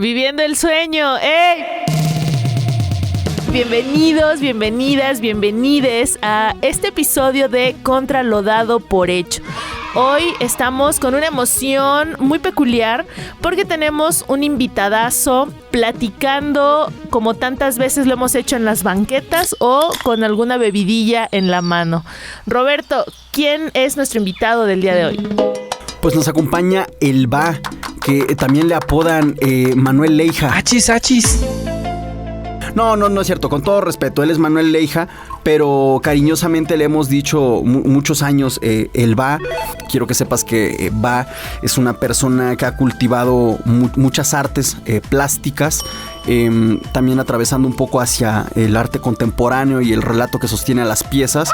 Viviendo el sueño, ¡ey! Bienvenidos, bienvenidas, bienvenides a este episodio de Contra lo dado por hecho. Hoy estamos con una emoción muy peculiar porque tenemos un invitadazo platicando como tantas veces lo hemos hecho en las banquetas o con alguna bebidilla en la mano. Roberto, ¿quién es nuestro invitado del día de hoy? Pues nos acompaña el Va, que también le apodan Manuel Leija. ¡Achis! No es cierto, con todo respeto, él es Manuel Leija, pero cariñosamente le hemos dicho muchos años el Va. Quiero que sepas que Va es una persona que ha cultivado muchas artes plásticas, también atravesando un poco hacia el arte contemporáneo y el relato que sostiene a las piezas.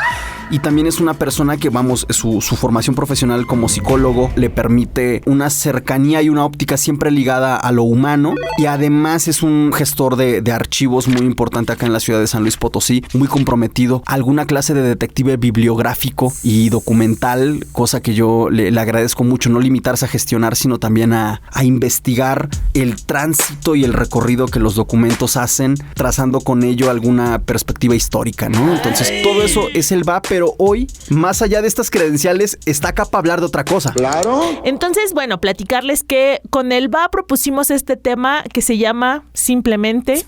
Y también es una persona que, su formación profesional como psicólogo le permite una cercanía y una óptica siempre ligada a lo humano. Y además es un gestor de archivos muy importante acá en la ciudad de San Luis Potosí, muy comprometido. Alguna clase de detective bibliográfico y documental, cosa que yo le agradezco mucho, no limitarse a gestionar, sino también a investigar el tránsito y el recorrido que los documentos hacen, trazando con ello alguna perspectiva histórica, ¿no? Entonces todo eso es el Va, pero hoy, más allá de estas credenciales, está acá para hablar de otra cosa. ¡Claro! Entonces, bueno, platicarles que con el Va propusimos este tema que se llama simplemente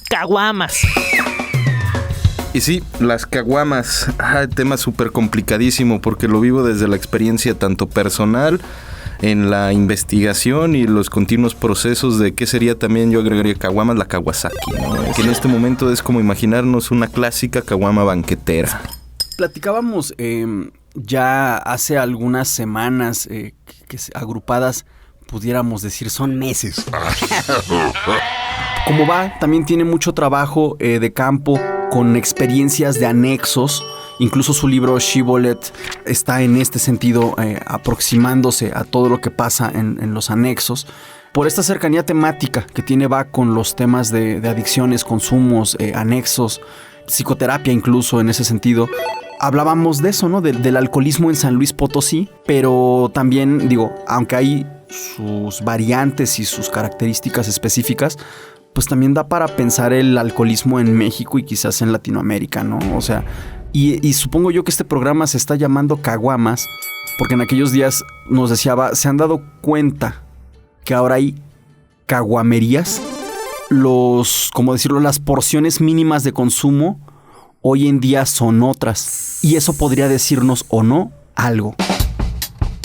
caguamas. Y sí, las caguamas, tema súper complicadísimo porque lo vivo desde la experiencia tanto personal, en la investigación y los continuos procesos de qué sería también, yo agregaría caguamas, la Kawasaki, ¿no? Que en este momento es como imaginarnos una clásica caguama banquetera. Platicábamos ya hace algunas semanas que agrupadas, pudiéramos decir, son meses. Como Va, también tiene mucho trabajo de campo con experiencias de anexos. Incluso su libro Shibboleth está en este sentido aproximándose a todo lo que pasa en los anexos. Por esta cercanía temática que tiene Va con los temas de adicciones, consumos, anexos, psicoterapia incluso en ese sentido. Hablábamos de eso, ¿no? Del alcoholismo en San Luis Potosí, pero también, aunque hay sus variantes y sus características específicas, pues también da para pensar el alcoholismo en México y quizás en Latinoamérica, ¿no? O sea, y supongo yo que este programa se está llamando Caguamas, porque en aquellos días nos decía Va, ¿se han dado cuenta que ahora hay caguamerías? Las porciones mínimas de consumo hoy en día son otras. Y eso podría decirnos o no algo.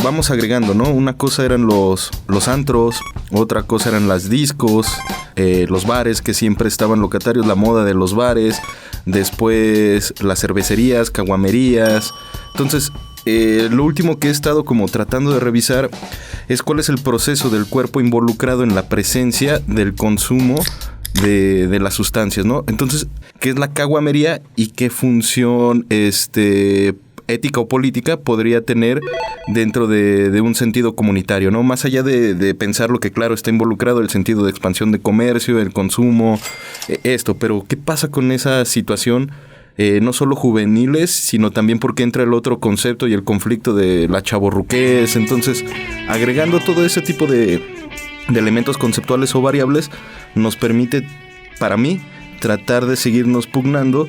Vamos agregando, ¿no? Una cosa eran los antros, otra cosa eran las discos, los bares que siempre estaban locatarios, la moda de los bares, después las cervecerías, caguamerías. Entonces, lo último que he estado como tratando de revisar es cuál es el proceso del cuerpo involucrado en la presencia del consumo de las sustancias, ¿no? Entonces, ¿qué es la caguamería y qué función ética o política podría tener dentro de un sentido comunitario, ¿no? Más allá de pensar lo que, claro, está involucrado el sentido de expansión de comercio, el consumo, pero ¿qué pasa con esa situación? No solo juveniles, sino también porque entra el otro concepto y el conflicto de la chavorruquez. Entonces, agregando todo ese tipo de elementos conceptuales o variables, nos permite, para mí, tratar de seguirnos pugnando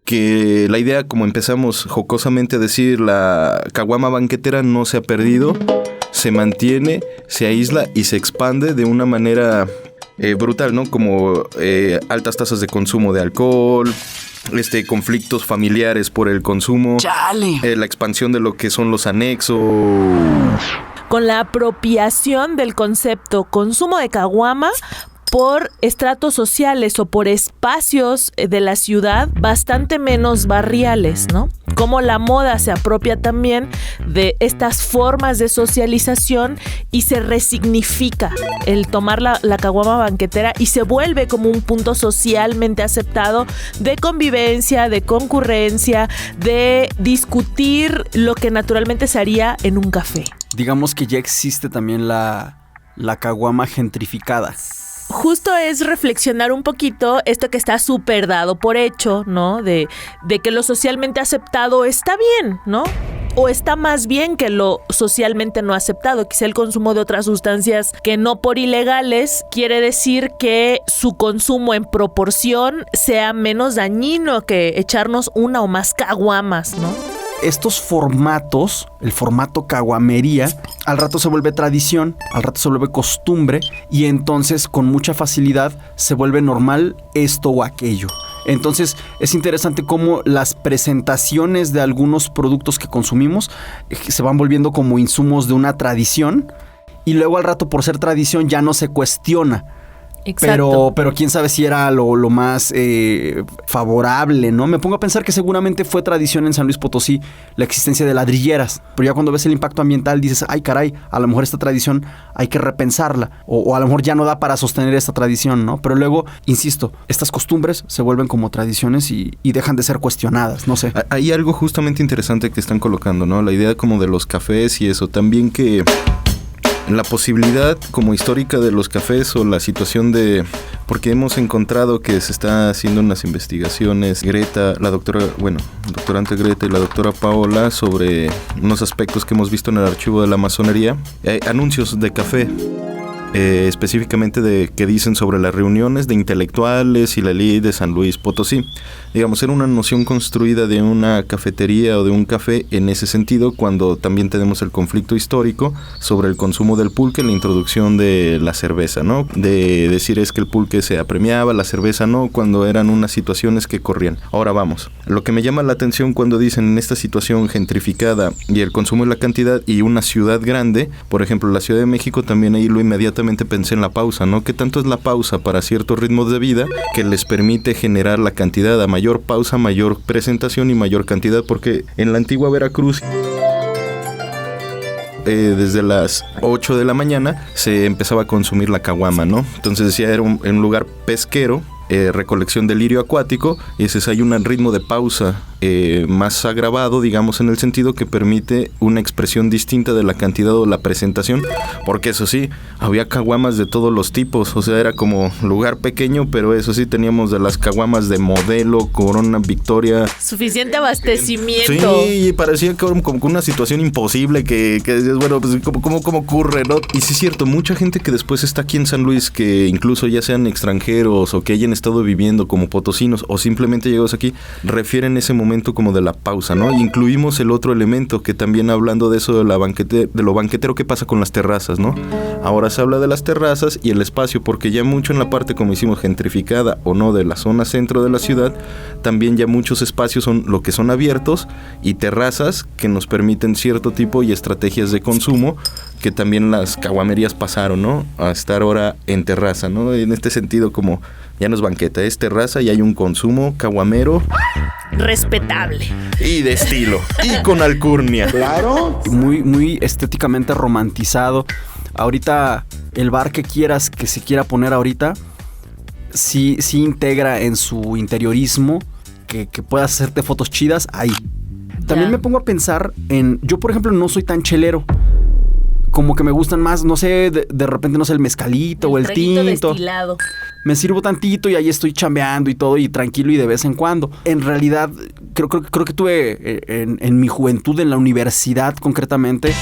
que la idea, como empezamos jocosamente a decir, la caguama banquetera no se ha perdido, se mantiene, se aísla y se expande de una manera brutal, ¿no? Como altas tasas de consumo de alcohol, conflictos familiares por el consumo, la expansión de lo que son los anexos. Con la apropiación del concepto consumo de caguama por estratos sociales o por espacios de la ciudad bastante menos barriales, ¿no? Como la moda se apropia también de estas formas de socialización y se resignifica el tomar la caguama banquetera y se vuelve como un punto socialmente aceptado de convivencia, de concurrencia, de discutir lo que naturalmente se haría en un café. Digamos que ya existe también la caguama gentrificada. Justo es reflexionar un poquito esto que está súper dado por hecho, ¿no? De que lo socialmente aceptado está bien, ¿no? o está más bien que lo socialmente no aceptado. Quizá el consumo de otras sustancias que no por ilegales quiere decir que su consumo en proporción sea menos dañino que echarnos una o más caguamas, ¿no? Estos formatos, el formato caguamería, al rato se vuelve tradición, al rato se vuelve costumbre y entonces con mucha facilidad se vuelve normal esto o aquello. Entonces es interesante cómo las presentaciones de algunos productos que consumimos se van volviendo como insumos de una tradición y luego al rato por ser tradición ya no se cuestiona. Exacto. Pero quién sabe si era lo más favorable, ¿no? Me pongo a pensar que seguramente fue tradición en San Luis Potosí la existencia de ladrilleras, pero ya cuando ves el impacto ambiental dices, ay caray, a lo mejor esta tradición hay que repensarla, o a lo mejor ya no da para sostener esta tradición, ¿no? Pero luego, insisto, estas costumbres se vuelven como tradiciones y dejan de ser cuestionadas, no sé. Hay algo justamente interesante que están colocando, ¿no? La idea como de los cafés y eso, también que la posibilidad como histórica de los cafés o la situación de... Porque hemos encontrado que se está haciendo unas investigaciones, la doctorante Greta y la doctora Paola, sobre unos aspectos que hemos visto en el archivo de la masonería. Anuncios de café. Específicamente de que dicen sobre las reuniones de intelectuales y la ley de San Luis Potosí. Digamos, era una noción construida de una cafetería o de un café en ese sentido, cuando también tenemos el conflicto histórico sobre el consumo del pulque, la introducción de la cerveza, ¿no? De decir es que el pulque se apremiaba, la cerveza no, cuando eran unas situaciones que corrían. Ahora vamos, lo que me llama la atención cuando dicen en esta situación gentrificada y el consumo y la cantidad y una ciudad grande, por ejemplo la Ciudad de México, también ahí lo inmediatamente pensé en la pausa, ¿no? ¿Qué tanto es la pausa para ciertos ritmos de vida que les permite generar la cantidad? A mayor pausa, mayor presentación y mayor cantidad, porque en la antigua Veracruz desde las 8 de la mañana se empezaba a consumir la caguama, ¿no? Entonces decía, era un lugar pesquero, recolección de lirio acuático, y ese hay un ritmo de pausa más agravado, digamos, en el sentido que permite una expresión distinta de la cantidad o la presentación, porque eso sí, había caguamas de todos los tipos, o sea, era como lugar pequeño, pero eso sí, teníamos de las caguamas de Modelo, Corona, Victoria. Suficiente abastecimiento. Sí, parecía como una situación imposible que decías, bueno, pues ¿cómo ocurre, no? Y sí es cierto, mucha gente que después está aquí en San Luis, que incluso ya sean extranjeros o que hayan estado viviendo como potosinos o simplemente llegados aquí, refieren ese momento como de la pausa, ¿no? Y incluimos el otro elemento que también, hablando de eso de lo banquetero, que pasa con las terrazas, ¿no? Ahora se habla de las terrazas y el espacio, porque ya mucho en la parte, como hicimos, gentrificada o no, de la zona centro de la ciudad, también ya muchos espacios son lo que son abiertos y terrazas que nos permiten cierto tipo y estrategias de consumo, que también las caguamerías pasaron, ¿no? A estar ahora en terraza, ¿no? En este sentido, como ya no es banqueta, es terraza y hay un consumo caguamero respetable y de estilo y con alcurnia. Claro. Muy, muy estéticamente romantizado. Ahorita el bar que quieras, que se quiera poner ahorita, sí integra en su interiorismo que puedas hacerte fotos chidas ahí. También me pongo a pensar en... Yo, por ejemplo, no soy tan chelero. Como que me gustan más, no sé, de repente, no sé, el mezcalito o el tinto. Destilado. Me sirvo tantito y ahí estoy chambeando y todo, y tranquilo y de vez en cuando. En realidad, creo que tuve en mi juventud, en la universidad concretamente,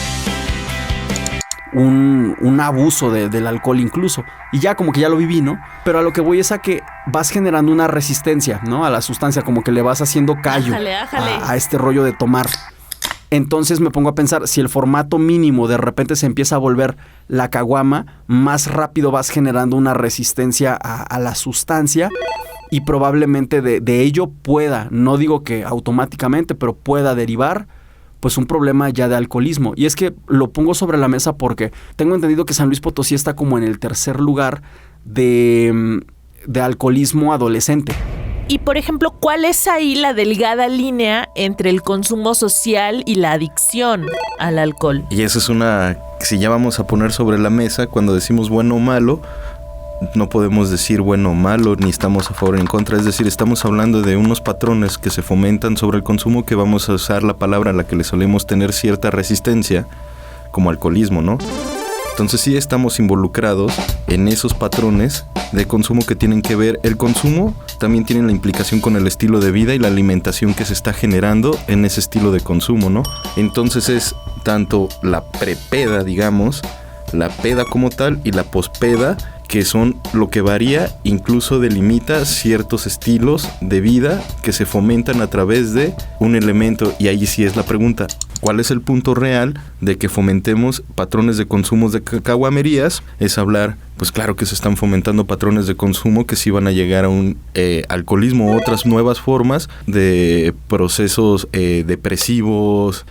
un abuso del alcohol incluso. Y ya como que ya lo viví, ¿no? Pero a lo que voy es a que vas generando una resistencia, ¿no? A la sustancia, como que le vas haciendo callo a este rollo de tomar. Entonces me pongo a pensar, si el formato mínimo de repente se empieza a volver la caguama, más rápido vas generando una resistencia a la sustancia y probablemente de ello pueda, no digo que automáticamente, pero pueda derivar pues un problema ya de alcoholismo. Y es que lo pongo sobre la mesa porque tengo entendido que San Luis Potosí está como en el tercer lugar de alcoholismo adolescente. Y, por ejemplo, ¿cuál es ahí la delgada línea entre el consumo social y la adicción al alcohol? Y eso es una... Si ya vamos a poner sobre la mesa, cuando decimos bueno o malo, no podemos decir bueno o malo, ni estamos a favor o en contra. Es decir, estamos hablando de unos patrones que se fomentan sobre el consumo, que vamos a usar la palabra a la que le solemos tener cierta resistencia, como alcoholismo, ¿no? Entonces sí estamos involucrados en esos patrones de consumo que tienen que ver. El consumo también tiene la implicación con el estilo de vida y la alimentación que se está generando en ese estilo de consumo, ¿no? Entonces es tanto la prepeda, digamos, la peda como tal, y la pospeda, que son lo que varía, incluso delimita ciertos estilos de vida que se fomentan a través de un elemento. Y ahí sí es la pregunta: ¿cuál es el punto real de que fomentemos patrones de consumos de caguamerías? Es hablar, pues claro que se están fomentando patrones de consumo que sí van a llegar a un alcoholismo u otras nuevas formas de procesos depresivos,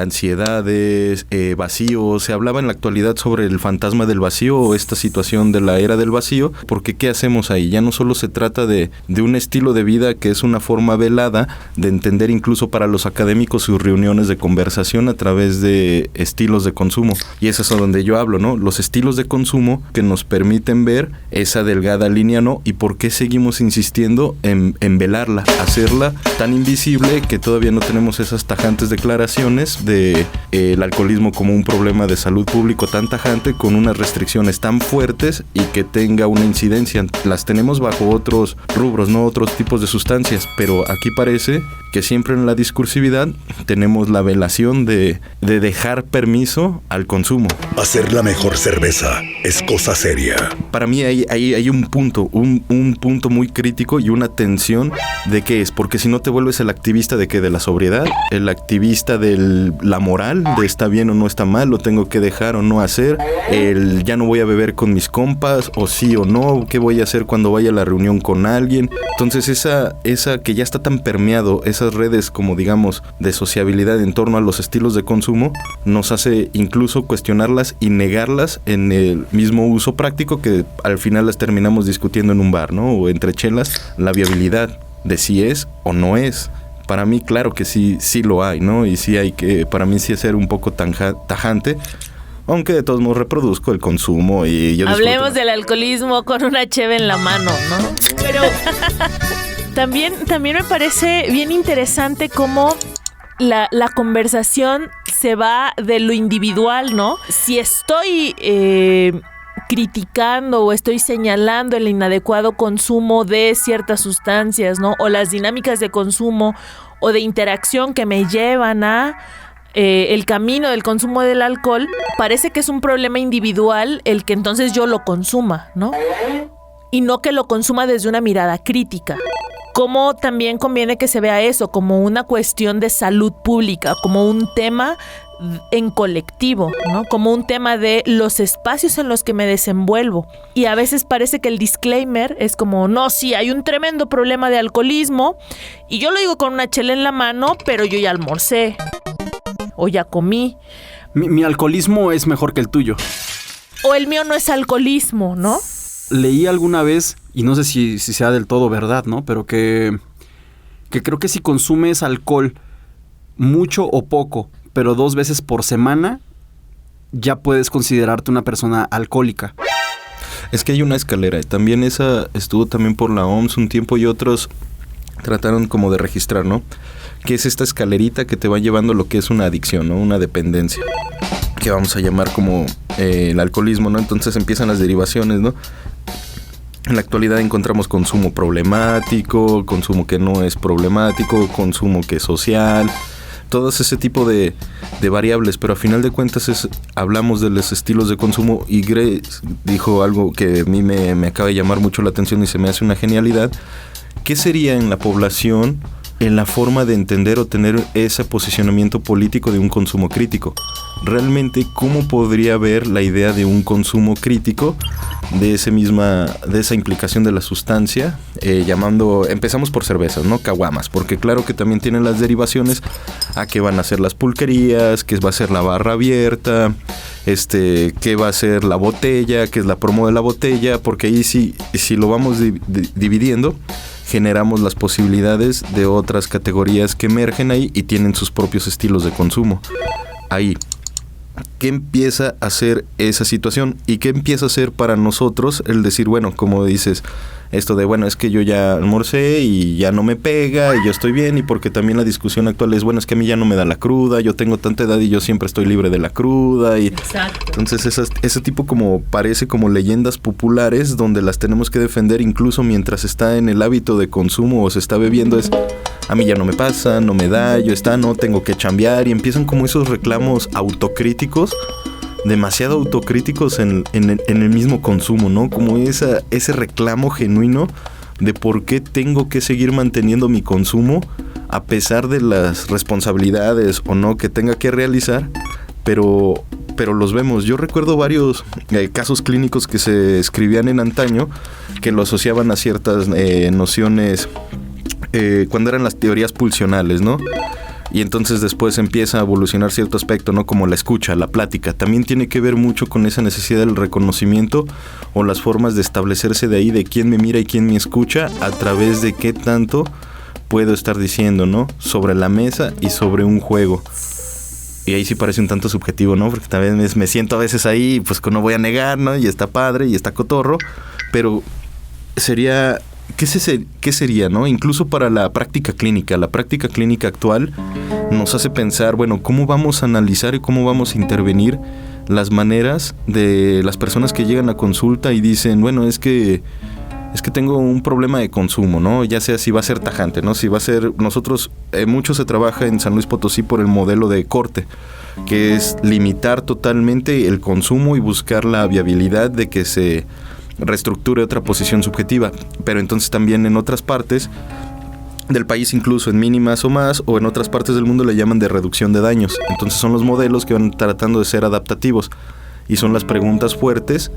ansiedades, vacíos. Se hablaba en la actualidad sobre el fantasma del vacío o esta situación de la era del vacío, porque ¿qué hacemos ahí? Ya no solo se trata de un estilo de vida que es una forma velada de entender, incluso para los académicos, sus reuniones de conversación a través de estilos de consumo. Y eso es a donde yo hablo, ¿no? Los estilos de consumo que nos permiten ver esa delgada línea, ¿no? Y por qué seguimos insistiendo en velarla, hacerla tan invisible que todavía no tenemos esas tajantes declaraciones de el alcoholismo como un problema de salud público tan tajante, con unas restricciones tan fuertes y que tenga una incidencia. Las tenemos bajo otros rubros, ¿no? Otros tipos de sustancias, pero aquí parece que siempre en la discursividad tenemos la velación de dejar permiso al consumo. Hacer la mejor cerveza es cosa seria. Para mí hay un punto muy crítico y una tensión de qué es, porque si no te vuelves el activista de qué, de la sobriedad, el activista de la moral, de está bien o no está mal, lo tengo que dejar o no hacer, el ya no voy a beber con mis compas, o sí o no, qué voy a hacer cuando vaya a la reunión con alguien. Entonces esa que ya está tan permeado, esas redes como digamos de sociabilidad en torno a los estilos de consumo, nos hace incluso cuestionarlas y negarlas en el mismo uso práctico, que al final las terminamos discutiendo en un bar, ¿no? O entre chelas, la viabilidad de si es o no es. Para mí, claro que sí lo hay, ¿no? Y sí hay que, para mí sí es ser un poco tajante, aunque de todos modos reproduzco el consumo y yo hablemos del alcoholismo con una cheve en la mano, ¿no? Pero también me parece bien interesante cómo la conversación se va de lo individual, ¿no? Si estoy criticando o estoy señalando el inadecuado consumo de ciertas sustancias, ¿no? O las dinámicas de consumo o de interacción que me llevan a el camino del consumo del alcohol, parece que es un problema individual el que entonces yo lo consuma, ¿no? Y no que lo consuma desde una mirada crítica. Como también conviene que se vea eso como una cuestión de salud pública, como un tema en colectivo, ¿no? Como un tema de los espacios en los que me desenvuelvo. Y a veces parece que el disclaimer es como, no, sí, hay un tremendo problema de alcoholismo y yo lo digo con una chela en la mano, pero yo ya almorcé o ya comí. Mi alcoholismo es mejor que el tuyo. O el mío no es alcoholismo, ¿no? Leí alguna vez, y no sé si sea del todo verdad, ¿no? Pero que creo que si consumes alcohol mucho o poco, pero 2 veces por semana, ya puedes considerarte una persona alcohólica. Es que hay una escalera. También esa estuvo también por la OMS un tiempo y otros trataron como de registrar, ¿no? Que es esta escalerita que te va llevando a lo que es una adicción, ¿no? Una dependencia, que vamos a llamar como el alcoholismo, ¿no? Entonces empiezan las derivaciones, ¿no? En la actualidad encontramos consumo problemático, consumo que no es problemático, consumo que es social, todo ese tipo de variables, pero a final de cuentas hablamos de los estilos de consumo, y Grace dijo algo que a mí me acaba de llamar mucho la atención y se me hace una genialidad. ¿Qué sería en la población en la forma de entender o tener ese posicionamiento político de un consumo crítico? Realmente, ¿cómo podría haber la idea de un consumo crítico de esa implicación de la sustancia? Empezamos por cervezas, ¿no? Caguamas, porque claro que también tienen las derivaciones a qué van a ser las pulquerías, qué va a ser la barra abierta, qué va a ser la botella, qué es la promo de la botella, porque ahí si lo vamos dividiendo, generamos las posibilidades de otras categorías que emergen ahí y tienen sus propios estilos de consumo. Ahí, ¿qué empieza a hacer esa situación? ¿Y qué empieza a hacer para nosotros el decir, bueno, como dices, esto de, bueno, es que yo ya almorcé y ya no me pega y yo estoy bien, y porque también la discusión actual es, bueno, es que a mí ya no me da la cruda, yo tengo tanta edad y yo siempre estoy libre de la cruda. Y exacto. Entonces ese tipo como parece como leyendas populares donde las tenemos que defender incluso mientras está en el hábito de consumo o se está bebiendo, es, a mí ya no me pasa, no me da, yo no tengo que chambear, y empiezan como esos reclamos autocríticos, demasiado autocríticos en el mismo consumo, ¿no? Como ese reclamo genuino de por qué tengo que seguir manteniendo mi consumo a pesar de las responsabilidades o no que tenga que realizar, pero los vemos. Yo recuerdo varios casos clínicos que se escribían en antaño que lo asociaban a ciertas nociones cuando eran las teorías pulsionales, ¿no? Y entonces después empieza a evolucionar cierto aspecto, ¿no? Como la escucha, la plática. También tiene que ver mucho con esa necesidad del reconocimiento o las formas de establecerse de ahí, de quién me mira y quién me escucha, a través de qué tanto puedo estar diciendo, ¿no? Sobre la mesa y sobre un juego. Y ahí sí parece un tanto subjetivo, ¿no? Porque también me siento a veces ahí, pues que no voy a negar, ¿no? Y está padre y está cotorro, pero sería... ¿Qué sería, no? Incluso para la práctica clínica actual nos hace pensar, bueno, ¿cómo vamos a analizar y cómo vamos a intervenir las maneras de las personas que llegan a consulta y dicen, bueno, es que tengo un problema de consumo, ¿no? Ya sea si va a ser tajante, ¿no? Si va a ser... Nosotros, mucho se trabaja en San Luis Potosí por el modelo de corte, que es limitar totalmente el consumo y buscar la viabilidad de que se reestructure otra posición subjetiva. Pero entonces también en otras partes del país, incluso en mínimas o más, o en otras partes del mundo le llaman de reducción de daños. Entonces son los modelos que van tratando de ser adaptativos, y son las preguntas fuertes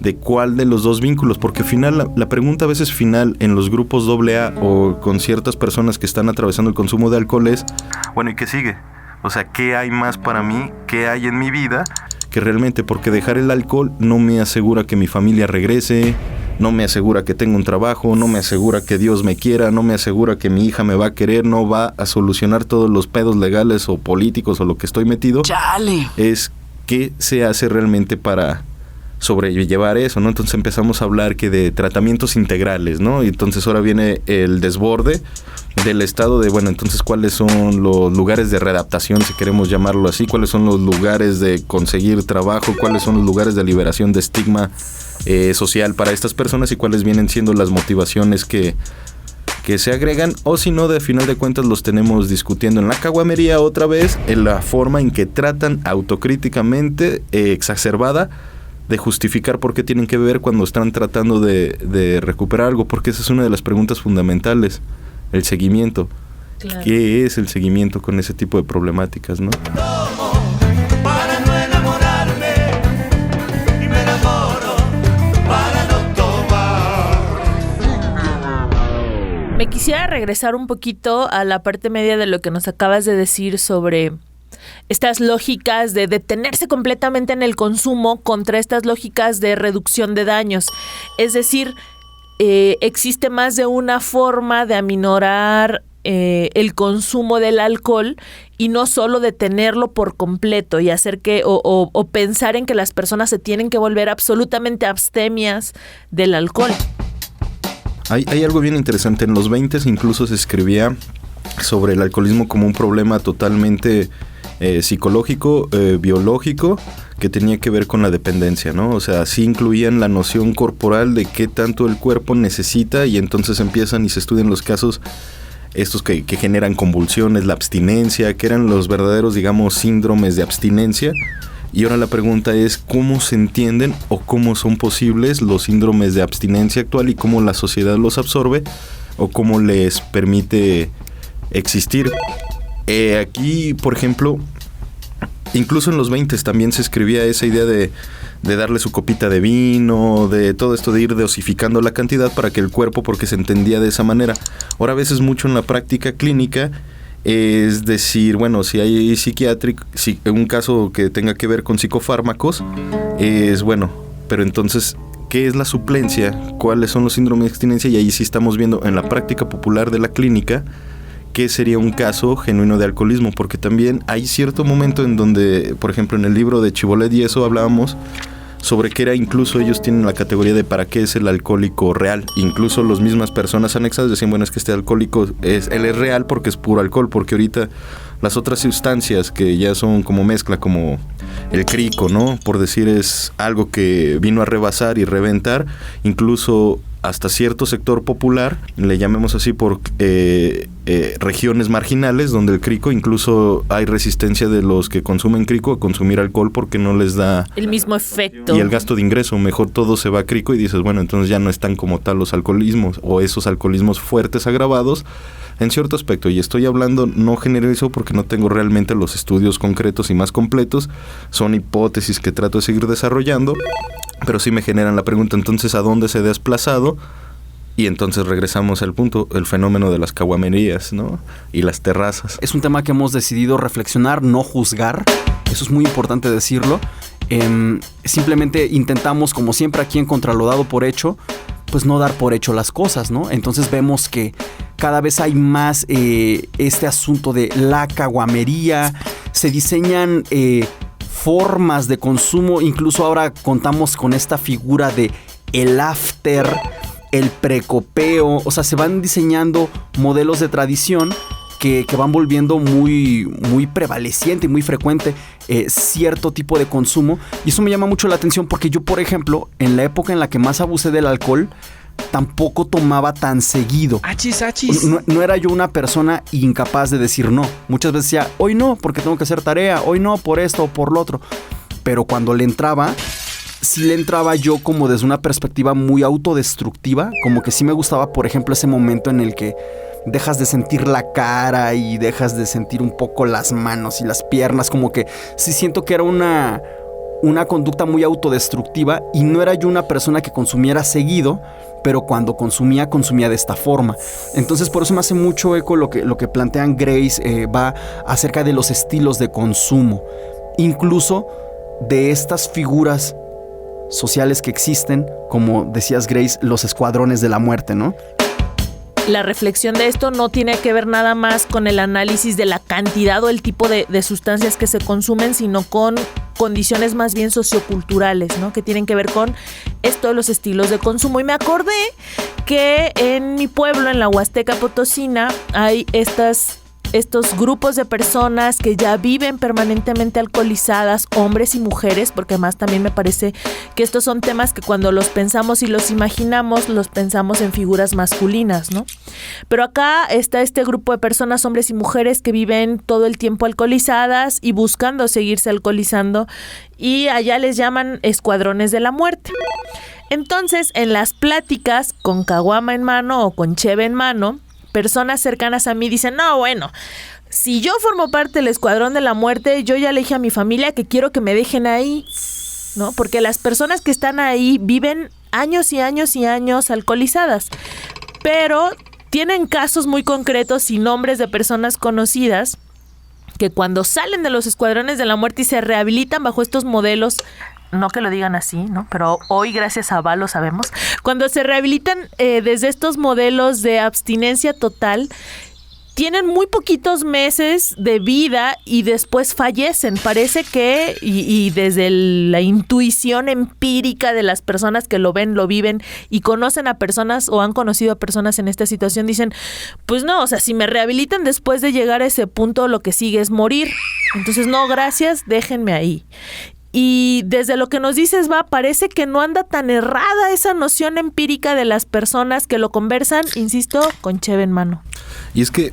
de cuál de los dos vínculos, porque al final la pregunta a veces final en los grupos AA o con ciertas personas que están atravesando el consumo de alcohol es, bueno, ¿y qué sigue? O sea, ¿qué hay más para mí? ¿Qué hay en mi vida? Que realmente, porque dejar el alcohol no me asegura que mi familia regrese, no me asegura que tenga un trabajo, no me asegura que Dios me quiera, no me asegura que mi hija me va a querer, no va a solucionar todos los pedos legales o políticos o lo que estoy metido. ¡Chale! Es qué se hace realmente para sobrellevar eso, ¿no? Entonces empezamos a hablar que de tratamientos integrales, ¿no? Y entonces ahora viene el desborde del estado de, bueno, entonces cuáles son los lugares de readaptación, si queremos llamarlo así, cuáles son los lugares de conseguir trabajo, cuáles son los lugares de liberación de estigma social para estas personas, y cuáles vienen siendo las motivaciones que se agregan, o si no, de final de cuentas los tenemos discutiendo en la caguamería otra vez, en la forma en que tratan autocríticamente exacerbada de justificar por qué tienen que beber cuando están tratando de recuperar algo, porque esa es una de las preguntas fundamentales, el seguimiento. Claro. ¿Qué es el seguimiento con ese tipo de problemáticas, no? Para no enamorarme y me enamoro para no tomar. Me quisiera regresar un poquito a la parte media de lo que nos acabas de decir sobre estas lógicas de detenerse completamente en el consumo contra estas lógicas de reducción de daños. Es decir, existe más de una forma de aminorar el consumo del alcohol, y no solo detenerlo por completo y hacer que o pensar en que las personas se tienen que volver absolutamente abstemias del alcohol. Hay algo bien interesante. En los 20s incluso se escribía sobre el alcoholismo como un problema totalmente psicológico, biológico, que tenía que ver con la dependencia, ¿no? O sea, sí incluían la noción corporal de qué tanto el cuerpo necesita, y entonces empiezan y se estudian los casos estos que generan convulsiones, la abstinencia, que eran los verdaderos, digamos, síndromes de abstinencia. Y ahora la pregunta es cómo se entienden o cómo son posibles los síndromes de abstinencia actual y cómo la sociedad los absorbe o cómo les permite existir. Aquí, por ejemplo, incluso en los 20 también se escribía esa idea de darle su copita de vino, de todo esto de ir dosificando la cantidad para que el cuerpo, porque se entendía de esa manera. Ahora a veces mucho en la práctica clínica es decir, bueno, si hay psiquiátrico, si un caso que tenga que ver con psicofármacos, es bueno, pero entonces, ¿qué es la suplencia? ¿Cuáles son los síndromes de abstinencia? Y ahí sí estamos viendo en la práctica popular de la clínica qué sería un caso genuino de alcoholismo, porque también hay cierto momento en donde, por ejemplo, en el libro de Chibolet y eso hablábamos sobre que era, incluso ellos tienen la categoría de para qué es el alcohólico real. Incluso las mismas personas anexadas decían, bueno, es que este alcohólico él es real porque es puro alcohol, porque ahorita las otras sustancias que ya son como mezcla, como el crico, ¿no? Por decir, es algo que vino a rebasar y reventar, incluso hasta cierto sector popular, le llamemos así por regiones marginales, donde el crico, incluso hay resistencia de los que consumen crico a consumir alcohol porque no les da el mismo efecto. Y el gasto de ingreso, mejor todo se va a crico y dices, bueno, entonces ya no están como tal los alcoholismos o esos alcoholismos fuertes agravados en cierto aspecto. Y estoy hablando, no generalizo porque no tengo realmente los estudios concretos y más completos, son hipótesis que trato de seguir desarrollando, pero sí me generan la pregunta, entonces, ¿a dónde se ha desplazado? Y entonces regresamos al punto, el fenómeno de las caguamerías, ¿no? Y las terrazas. Es un tema que hemos decidido reflexionar, no juzgar. Eso es muy importante decirlo. Simplemente intentamos, como siempre aquí en Contra lo Dado por Hecho, pues no dar por hecho las cosas, ¿no? Entonces vemos que cada vez hay más este asunto de la caguamería. Se diseñan formas de consumo. Incluso ahora contamos con esta figura de el after, el precopeo. O sea, se van diseñando modelos de tradición que van volviendo muy, muy prevaleciente y muy frecuente cierto tipo de consumo. Y eso me llama mucho la atención porque yo, por ejemplo, en la época en la que más abusé del alcohol, tampoco tomaba tan seguido. Achis. No era yo una persona incapaz de decir no. Muchas veces decía, hoy no, porque tengo que hacer tarea, hoy no, por esto o por lo otro. Pero cuando le entraba, sí le entraba yo como desde una perspectiva muy autodestructiva. Como que sí me gustaba, por ejemplo, ese momento en el que dejas de sentir la cara y dejas de sentir un poco las manos y las piernas. Como que sí siento que era una conducta muy autodestructiva y no era yo una persona que consumiera seguido, pero cuando consumía de esta forma. Entonces por eso me hace mucho eco lo que plantean Grace, va acerca de los estilos de consumo, incluso de estas figuras sociales que existen, como decías Grace, los escuadrones de la muerte, ¿no? La reflexión de esto no tiene que ver nada más con el análisis de la cantidad o el tipo de sustancias que se consumen, sino con condiciones más bien socioculturales, ¿no? Que tienen que ver con esto de los estilos de consumo. Y me acordé que en mi pueblo, en la Huasteca Potosina, hay estos grupos de personas que ya viven permanentemente alcoholizadas, hombres y mujeres, porque además también me parece que estos son temas que cuando los pensamos y los imaginamos, los pensamos en figuras masculinas, ¿no? Pero acá está este grupo de personas, hombres y mujeres, que viven todo el tiempo alcoholizadas y buscando seguirse alcoholizando, y allá les llaman escuadrones de la muerte. Entonces, en las pláticas, con caguama en mano o con cheve en mano, personas cercanas a mí dicen, no, bueno, si yo formo parte del escuadrón de la muerte, yo ya le dije a mi familia que quiero que me dejen ahí, ¿no? Porque las personas que están ahí viven años y años y años alcoholizadas, pero tienen casos muy concretos y nombres de personas conocidas que cuando salen de los escuadrones de la muerte y se rehabilitan bajo estos modelos, no que lo digan así, ¿no? Pero hoy, gracias a Va, lo sabemos. Cuando se rehabilitan desde estos modelos de abstinencia total, tienen muy poquitos meses de vida y después fallecen. Parece que, y desde la intuición empírica de las personas que lo ven, lo viven y conocen a personas o han conocido a personas en esta situación, dicen, pues no, o sea, si me rehabilitan después de llegar a ese punto, lo que sigue es morir. Entonces, no, gracias, déjenme ahí. Y desde lo que nos dices, Va, parece que no anda tan errada esa noción empírica de las personas que lo conversan, insisto, con cheve en mano. Y es que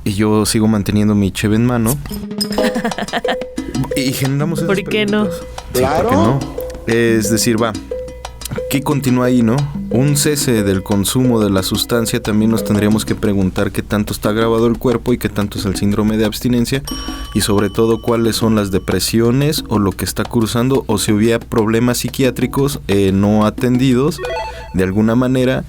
yo sigo manteniendo mi cheve en mano y generamos esas ¿Por qué no? Sí, ¿por qué no? Es decir, Va, ¿qué continúa ahí, no? Un cese del consumo de la sustancia, también nos tendríamos que preguntar qué tanto está agravado el cuerpo y qué tanto es el síndrome de abstinencia, y sobre todo cuáles son las depresiones o lo que está cursando, o si hubiera problemas psiquiátricos no atendidos. De alguna manera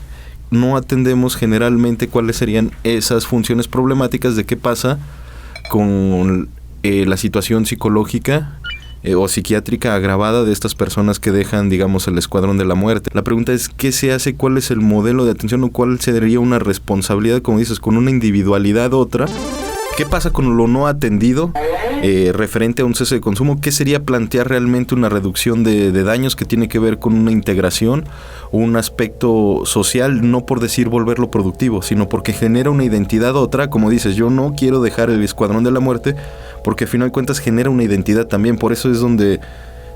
no atendemos generalmente cuáles serían esas funciones problemáticas de qué pasa con la situación psicológica o psiquiátrica agravada de estas personas que dejan, digamos, el escuadrón de la muerte. La pregunta es, ¿qué se hace? ¿Cuál es el modelo de atención o cuál sería una responsabilidad, como dices, con una individualidad otra? ¿Qué pasa con lo no atendido referente a un cese de consumo? ¿Qué sería plantear realmente una reducción de daños que tiene que ver con una integración o un aspecto social, no por decir volverlo productivo, sino porque genera una identidad otra? Como dices, yo no quiero dejar el escuadrón de la muerte porque al final de cuentas genera una identidad también. Por eso es donde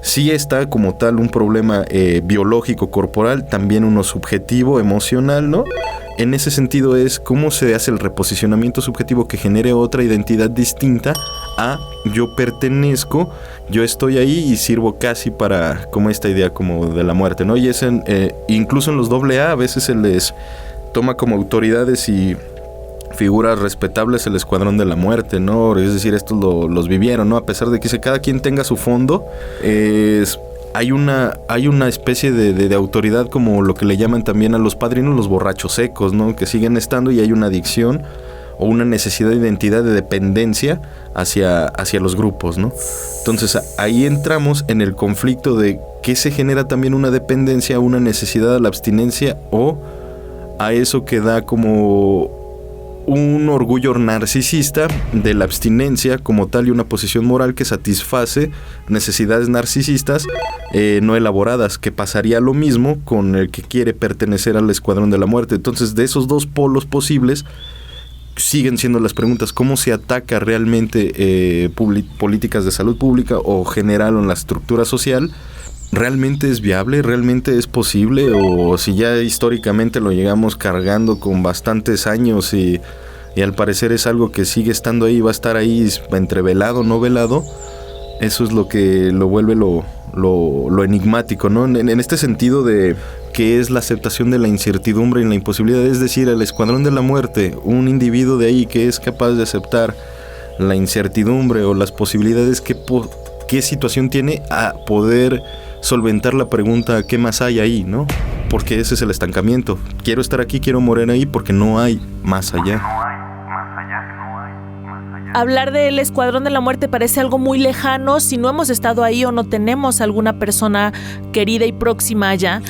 sí está como tal un problema biológico, corporal, también uno subjetivo, emocional, ¿no? En ese sentido es cómo se hace el reposicionamiento subjetivo que genere otra identidad distinta a yo pertenezco, yo estoy ahí y sirvo casi para como esta idea como de la muerte, ¿no? Y es incluso en los AA a veces se les toma como autoridades y figuras respetables el escuadrón de la muerte, ¿no? Es decir, estos los vivieron, ¿no? A pesar de que cada quien tenga su fondo, hay una especie de autoridad, como lo que le llaman también a los padrinos los borrachos secos, ¿no? Que siguen estando y hay una adicción o una necesidad de identidad, de dependencia hacia los grupos, ¿no? Entonces ahí entramos en el conflicto de que se genera también una dependencia, una necesidad a la abstinencia o a eso que da como un orgullo narcisista de la abstinencia como tal y una posición moral que satisface necesidades narcisistas no elaboradas, que pasaría lo mismo con el que quiere pertenecer al escuadrón de la muerte. Entonces, de esos dos polos posibles siguen siendo las preguntas: ¿cómo se ataca realmente políticas de salud pública o general o en la estructura social? ¿Realmente es viable? ¿Realmente es posible? O si ya históricamente lo llegamos cargando con bastantes años y al parecer es algo que sigue estando ahí, va a estar ahí entre velado, no velado. Eso es lo que lo vuelve lo enigmático, ¿no? En este sentido de que es la aceptación de la incertidumbre y la imposibilidad, es decir, el escuadrón de la muerte, un individuo de ahí que es capaz de aceptar la incertidumbre o las posibilidades, ¿qué situación tiene a poder solventar la pregunta ¿qué más hay ahí?, ¿no? Porque ese es el estancamiento. Quiero estar aquí, quiero morir ahí porque no hay más allá. Hablar del escuadrón de la muerte parece algo muy lejano si no hemos estado ahí o no tenemos alguna persona querida y próxima allá.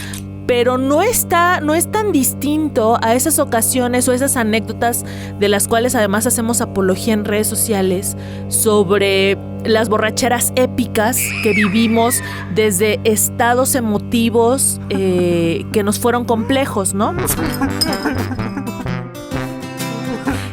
Pero no es tan distinto a esas ocasiones o esas anécdotas de las cuales además hacemos apología en redes sociales sobre las borracheras épicas que vivimos desde estados emotivos que nos fueron complejos, ¿no?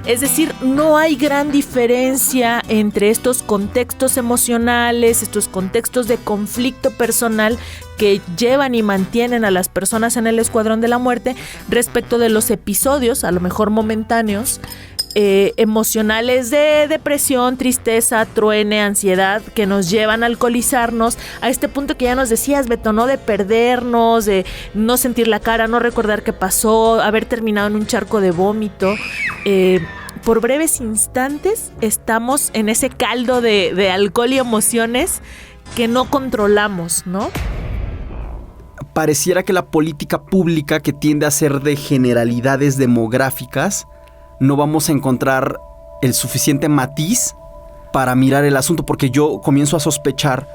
Es decir, no hay gran diferencia entre estos contextos emocionales, estos contextos de conflicto personal que llevan y mantienen a las personas en el escuadrón de la muerte respecto de los episodios, a lo mejor momentáneos, emocionales de depresión, tristeza, truene, ansiedad, que nos llevan a alcoholizarnos a este punto que ya nos decías, Beto, ¿no? De perdernos, de no sentir la cara, no recordar qué pasó, haber terminado en un charco de vómito. Por breves instantes estamos en ese caldo de alcohol y emociones que no controlamos, ¿no? Pareciera que la política pública, que tiende a ser de generalidades demográficas, no vamos a encontrar el suficiente matiz para mirar el asunto, porque yo comienzo a sospechar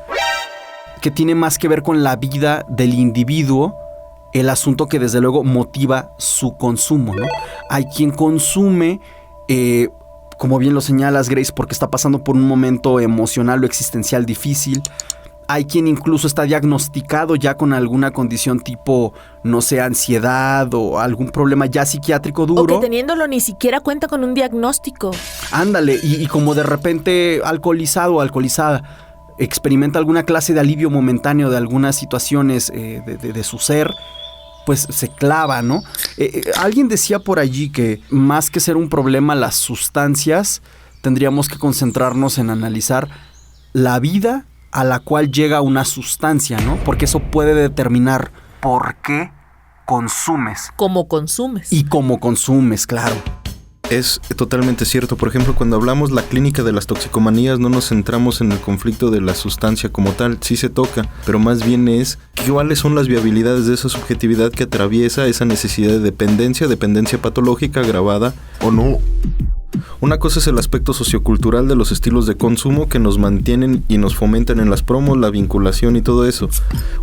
que tiene más que ver con la vida del individuo, el asunto que desde luego motiva su consumo, ¿no? Hay quien consume, como bien lo señalas, Grace, porque está pasando por un momento emocional o existencial difícil. Hay quien incluso está diagnosticado ya con alguna condición tipo, no sé, ansiedad o algún problema ya psiquiátrico duro. O que teniéndolo ni siquiera cuenta con un diagnóstico. Ándale, y como de repente alcoholizado o alcoholizada experimenta alguna clase de alivio momentáneo de algunas situaciones de su ser, pues se clava, ¿no? Alguien decía por allí que más que ser un problema las sustancias, tendríamos que concentrarnos en analizar la vida a la cual llega una sustancia, ¿no? Porque eso puede determinar por qué consumes. Cómo consumes. Y cómo consumes, claro. Es totalmente cierto. Por ejemplo, cuando hablamos la clínica de las toxicomanías, no nos centramos en el conflicto de la sustancia como tal. Sí se toca, pero más bien es cuáles son las viabilidades de esa subjetividad que atraviesa esa necesidad de dependencia patológica agravada o no Una cosa es el aspecto sociocultural de los estilos de consumo que nos mantienen y nos fomentan en las promos, la vinculación y todo eso.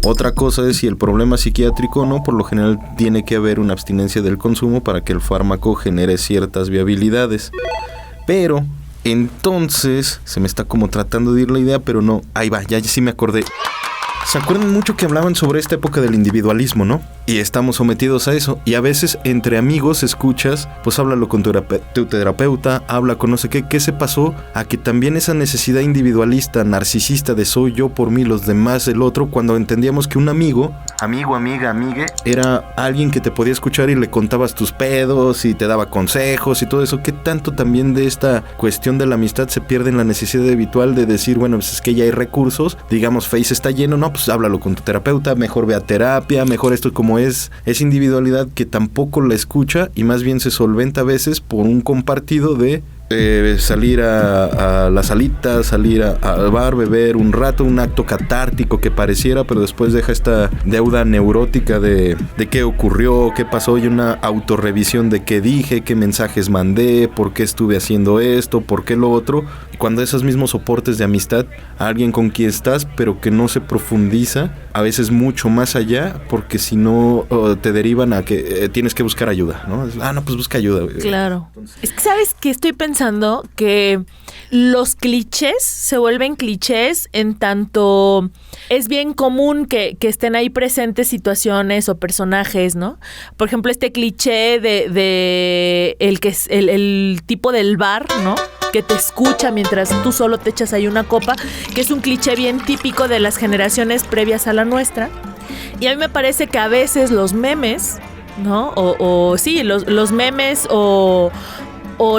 Otra cosa es si el problema psiquiátrico o no, por lo general tiene que haber una abstinencia del consumo para que el fármaco genere ciertas viabilidades. Pero entonces, se me está como tratando de ir la idea, pero no, ahí va, ya sí me acordé. ¿Se acuerdan mucho que hablaban sobre esta época del individualismo, no? Y estamos sometidos a eso. Y a veces entre amigos escuchas, pues háblalo con tu terapeuta, habla con no sé qué se pasó a que también esa necesidad individualista, narcisista de soy yo por mí, los demás el otro, cuando entendíamos que un amigo, amiga, amigue, era alguien que te podía escuchar y le contabas tus pedos y te daba consejos y todo eso. ¿Qué tanto también de esta cuestión de la amistad se pierde en la necesidad habitual de decir, bueno, pues es que ya hay recursos, digamos, Face está lleno, no, pues háblalo con tu terapeuta, mejor ve a terapia, mejor esto, como es individualidad que tampoco la escucha y más bien se solventa a veces por un compartido de salir a la salita, salir al bar, beber un rato, un acto catártico que pareciera, pero después deja esta deuda neurótica de qué ocurrió, qué pasó y una autorrevisión de qué dije, qué mensajes mandé, por qué estuve haciendo esto, por qué lo otro. Y cuando esos mismos soportes de amistad, alguien con quien estás, pero que no se profundiza, a veces mucho más allá, porque si no te derivan a que tienes que buscar ayuda, ¿no? No, pues busca ayuda. Claro. Es que, ¿sabes qué? Estoy pensando que los clichés se vuelven clichés en tanto es bien común que estén ahí presentes situaciones o personajes, ¿no? Por ejemplo, este cliché de el que es el tipo del bar, ¿no? Que te escucha mientras tú solo te echas ahí una copa, que es un cliché bien típico de las generaciones previas a la nuestra. Y a mí me parece que a veces los memes, ¿no? Sí, los memes o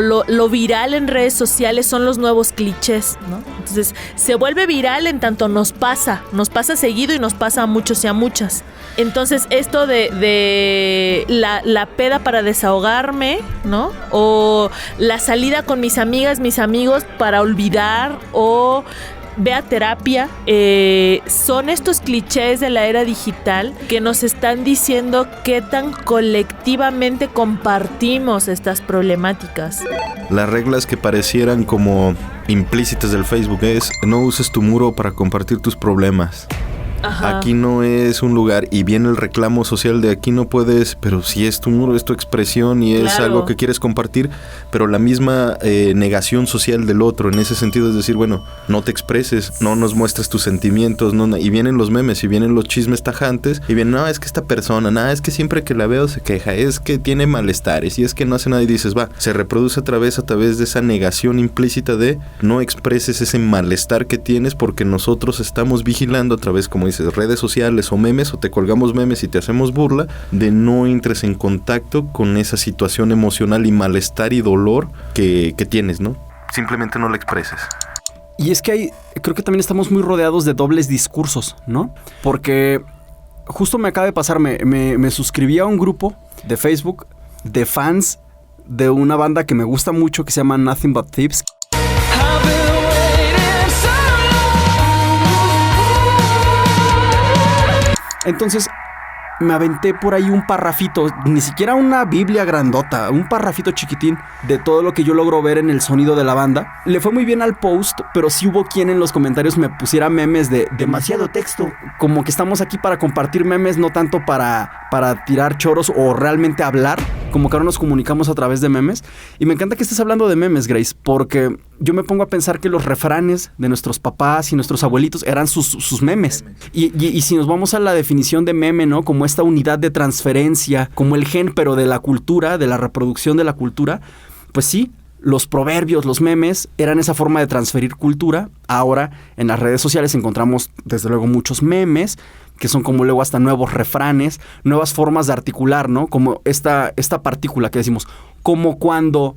lo viral en redes sociales son los nuevos clichés, ¿no? Entonces, se vuelve viral en tanto nos pasa seguido y nos pasa a muchos y a muchas. Entonces, esto de la peda para desahogarme, ¿no? O la salida con mis amigas, mis amigos para olvidar o ve a terapia, son estos clichés de la era digital que nos están diciendo qué tan colectivamente compartimos estas problemáticas. Las reglas que parecieran como implícitas del Facebook es no uses tu muro para compartir tus problemas. Ajá. Aquí no es un lugar y viene el reclamo social de aquí no puedes, pero si es tu muro, es tu expresión y es algo que quieres compartir, pero la misma negación social del otro en ese sentido es decir, bueno, no te expreses, no nos muestres tus sentimientos, no, y vienen los memes y vienen los chismes tajantes y vienen, no, es que esta persona, nada, es que siempre que la veo se queja, es que tiene malestares y es que no hace nada y dices, va, se reproduce a través de esa negación implícita de no expreses ese malestar que tienes porque nosotros estamos vigilando a través, como dices, redes sociales o memes, o te colgamos memes y te hacemos burla, de no entres en contacto con esa situación emocional y malestar y dolor que tienes, ¿no? Simplemente no la expreses. Y es que creo que también estamos muy rodeados de dobles discursos, ¿no? Porque justo me acaba de pasar, me suscribí a un grupo de Facebook de fans de una banda que me gusta mucho que se llama Nothing But Thieves. Entonces me aventé por ahí un parrafito, ni siquiera una Biblia grandota, un parrafito chiquitín de todo lo que yo logro ver en el sonido de la banda. Le fue muy bien al post, pero sí hubo quien en los comentarios me pusiera memes de demasiado texto. Como que estamos aquí para compartir memes, no tanto para tirar choros o realmente hablar, como que ahora nos comunicamos a través de memes. Y me encanta que estés hablando de memes, Grace, porque yo me pongo a pensar que los refranes de nuestros papás y nuestros abuelitos eran sus memes. Y si nos vamos a la definición de meme, ¿no? Como esta unidad de transferencia, como el gen, pero de la cultura, de la reproducción de la cultura, pues sí, los proverbios, los memes, eran esa forma de transferir cultura. Ahora, en las redes sociales encontramos, desde luego, muchos memes, que son como luego hasta nuevos refranes, nuevas formas de articular, ¿no? Como esta partícula que decimos, como cuando,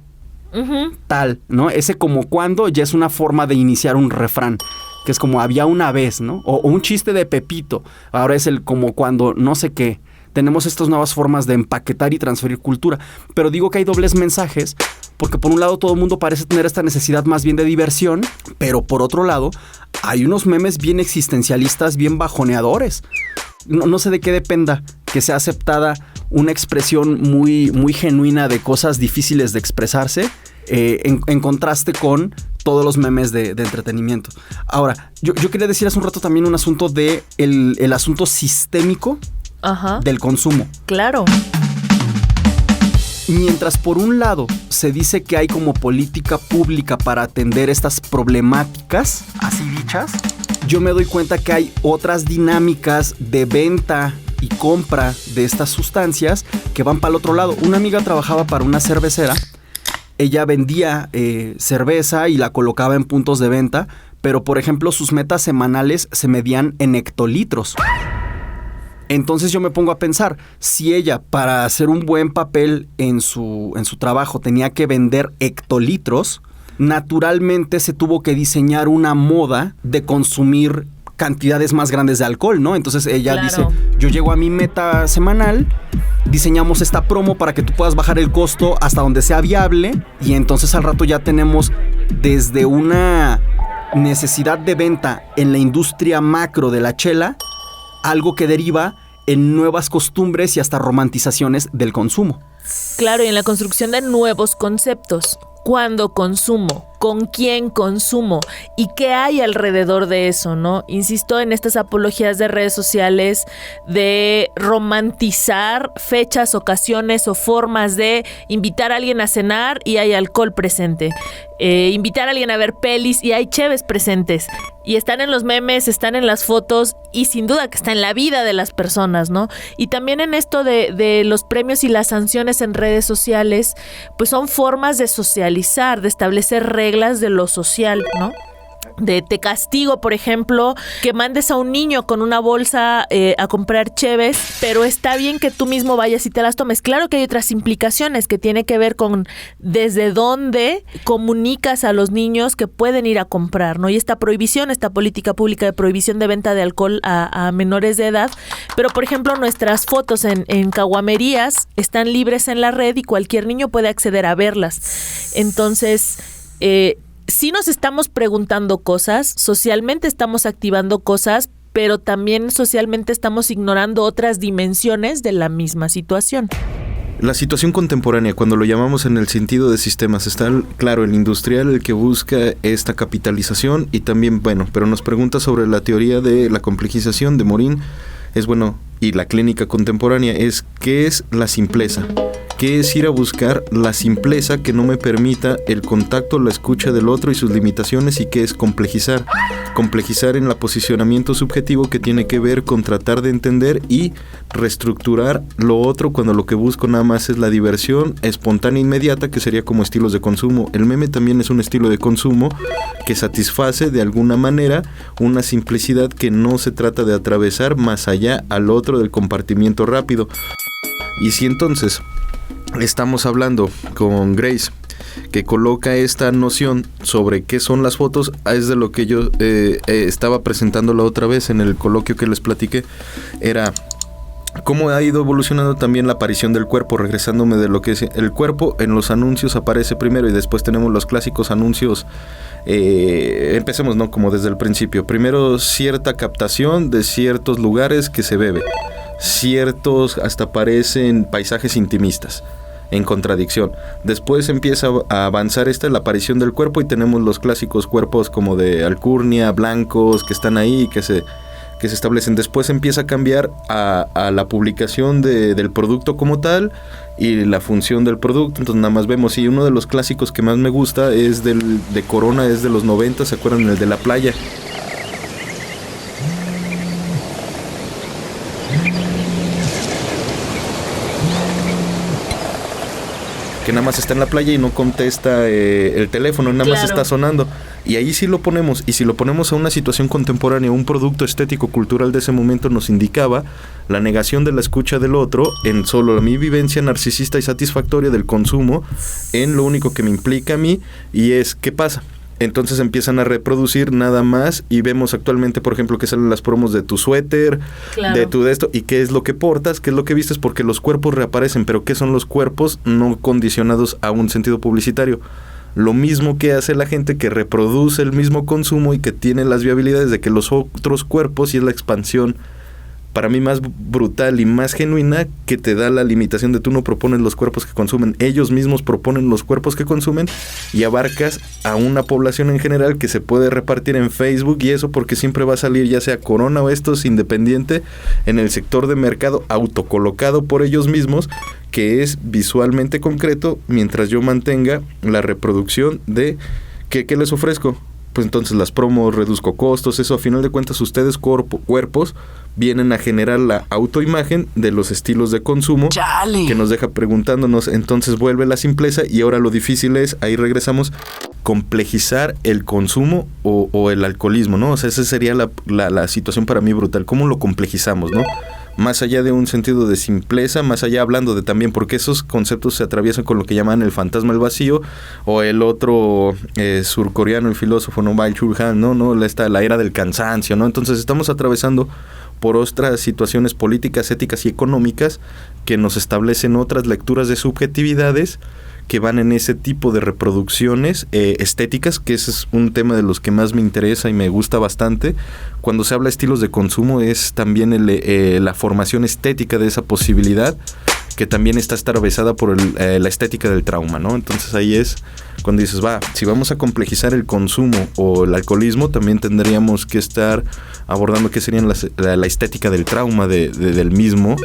tal, ¿no? Ese como cuando ya es una forma de iniciar un refrán, que es como había una vez, ¿no? O un chiste de Pepito, ahora es el como cuando no sé qué. Tenemos estas nuevas formas de empaquetar y transferir cultura, pero digo que hay dobles mensajes, porque por un lado todo el mundo parece tener esta necesidad más bien de diversión, pero por otro lado hay unos memes bien existencialistas, bien bajoneadores. No sé de qué dependa que sea aceptada una expresión muy, muy genuina de cosas difíciles de expresarse en contraste con todos los memes de entretenimiento. Ahora, yo quería decir hace un rato también un asunto de el asunto sistémico del consumo. Claro. Mientras por un lado se dice que hay como política pública para atender estas problemáticas, así dichas, yo me doy cuenta que hay otras dinámicas de venta y compra de estas sustancias que van para el otro lado. Una amiga trabajaba para una cervecera, ella vendía cerveza y la colocaba en puntos de venta, pero por ejemplo sus metas semanales se medían en hectolitros. Entonces yo me pongo a pensar, si ella para hacer un buen papel en su trabajo tenía que vender hectolitros, naturalmente se tuvo que diseñar una moda de consumir cantidades más grandes de alcohol, ¿no? Entonces ella dice, yo llego a mi meta semanal, diseñamos esta promo para que tú puedas bajar el costo hasta donde sea viable, y entonces al rato ya tenemos desde una necesidad de venta en la industria macro de la chela, algo que deriva en nuevas costumbres y hasta romantizaciones del consumo. Claro, y en la construcción de nuevos conceptos. ¿Cuándo consumo? ¿Con quién consumo? ¿Y qué hay alrededor de eso, no? Insisto en estas apologías de redes sociales de romantizar fechas, ocasiones o formas de invitar a alguien a cenar y hay alcohol presente. Invitar a alguien a ver pelis y hay cheves presentes. Y están en los memes, están en las fotos y sin duda que está en la vida de las personas, ¿no? Y también en esto de los premios y las sanciones en redes sociales, pues son formas de socializar, de establecer reglas de lo social, ¿no? De te castigo, por ejemplo, que mandes a un niño con una bolsa a comprar cheves, pero está bien que tú mismo vayas y te las tomes. Claro que hay otras implicaciones que tiene que ver con desde dónde comunicas a los niños que pueden ir a comprar, ¿no? Y esta prohibición, esta política pública de prohibición de venta de alcohol a menores de edad, pero por ejemplo nuestras fotos en caguamerías están libres en la red y cualquier niño puede acceder a verlas. Entonces, sí nos estamos preguntando cosas, socialmente estamos activando cosas, pero también socialmente estamos ignorando otras dimensiones de la misma situación. La situación contemporánea, cuando lo llamamos en el sentido de sistemas, está claro el industrial el que busca esta capitalización y también, bueno, pero nos pregunta sobre la teoría de la complejización de Morin, es bueno, y la clínica contemporánea es ¿qué es la simpleza? ¿Qué es ir a buscar la simpleza que no me permita el contacto, la escucha del otro y sus limitaciones? ¿Y qué es complejizar? Complejizar en el posicionamiento subjetivo que tiene que ver con tratar de entender y reestructurar lo otro cuando lo que busco nada más es la diversión espontánea e inmediata, que sería como estilos de consumo. El meme también es un estilo de consumo que satisface de alguna manera una simplicidad que no se trata de atravesar más allá al otro del compartimiento rápido. Y si entonces estamos hablando con Grace, que coloca esta noción sobre qué son las fotos, es de lo que yo estaba presentando la otra vez en el coloquio que les platiqué, era cómo ha ido evolucionando también la aparición del cuerpo, regresándome de lo que es el cuerpo. En los anuncios aparece primero y después tenemos los clásicos anuncios. Empecemos, ¿no? Como desde el principio. Primero cierta captación de ciertos lugares que se bebe. Ciertos hasta parecen paisajes intimistas, en contradicción. Después empieza a avanzar la aparición del cuerpo y tenemos los clásicos cuerpos como de alcurnia, blancos, que están ahí, que se establecen. Después empieza a cambiar a la publicación del producto como tal y la función del producto. Entonces nada más vemos, y uno de los clásicos que más me gusta es de Corona, es de los 90, ¿se acuerdan? El de la playa. Que nada más está en la playa y no contesta el teléfono, nada más está sonando. Y ahí sí lo ponemos, y si lo ponemos a una situación contemporánea, un producto estético cultural de ese momento nos indicaba la negación de la escucha del otro en solo mi vivencia narcisista y satisfactoria del consumo, en lo único que me implica a mí, y es ¿qué pasa? Entonces empiezan a reproducir nada más y vemos actualmente, por ejemplo, que salen las promos de tu suéter, de tu de esto, y qué es lo que portas, qué es lo que vistes, porque los cuerpos reaparecen, pero ¿qué son los cuerpos no condicionados a un sentido publicitario? Lo mismo que hace la gente que reproduce el mismo consumo y que tiene las viabilidades de que los otros cuerpos, y es la expansión para mí más brutal y más genuina, que te da la limitación de tú no propones los cuerpos que consumen, ellos mismos proponen los cuerpos que consumen, y abarcas a una población en general que se puede repartir en Facebook y eso, porque siempre va a salir ya sea Corona o estos independiente en el sector de mercado autocolocado por ellos mismos, que es visualmente concreto, mientras yo mantenga la reproducción de ¿qué les ofrezco? Pues entonces las promos, reduzco costos, eso a final de cuentas ustedes cuerpos vienen a generar la autoimagen de los estilos de consumo. ¡Chale! Que nos deja preguntándonos, entonces vuelve la simpleza y ahora lo difícil es, ahí regresamos, complejizar el consumo o el alcoholismo, ¿no? O sea, esa sería la situación para mí brutal, ¿cómo lo complejizamos, no? Más allá de un sentido de simpleza, más allá hablando de también, porque esos conceptos se atraviesan con lo que llaman el fantasma del vacío, o el otro surcoreano, el filósofo, ¿no? Byung Chul Han, ¿no? La era del cansancio, ¿no? Entonces estamos atravesando por otras situaciones políticas, éticas y económicas que nos establecen otras lecturas de subjetividades que van en ese tipo de reproducciones estéticas, que ese es un tema de los que más me interesa y me gusta bastante. Cuando se habla de estilos de consumo es también la formación estética de esa posibilidad, que también está atravesada por la estética del trauma, ¿no? Entonces ahí es cuando dices, si vamos a complejizar el consumo o el alcoholismo, también tendríamos que estar abordando qué serían la estética del trauma del mismo,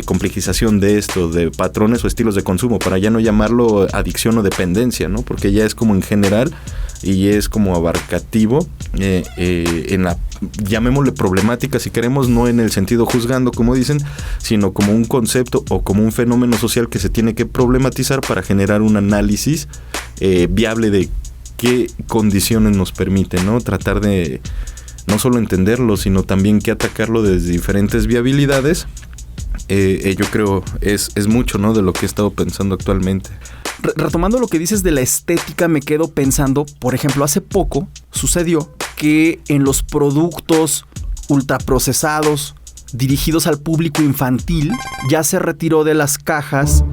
complejización de esto, de patrones o estilos de consumo, para ya no llamarlo adicción o dependencia, ¿no? Porque ya es como en general y es como abarcativo en la, llamémosle problemática si queremos, no en el sentido juzgando como dicen, sino como un concepto o como un fenómeno social que se tiene que problematizar para generar un análisis viable de qué condiciones nos permiten, ¿no? Tratar de no solo entenderlo, sino también que atacarlo desde diferentes viabilidades. Yo creo es mucho, ¿no?, de lo que he estado pensando actualmente. Retomando lo que dices de la estética, me quedo pensando, por ejemplo, hace poco sucedió que en los productos ultraprocesados dirigidos al público infantil ya se retiró de las cajas,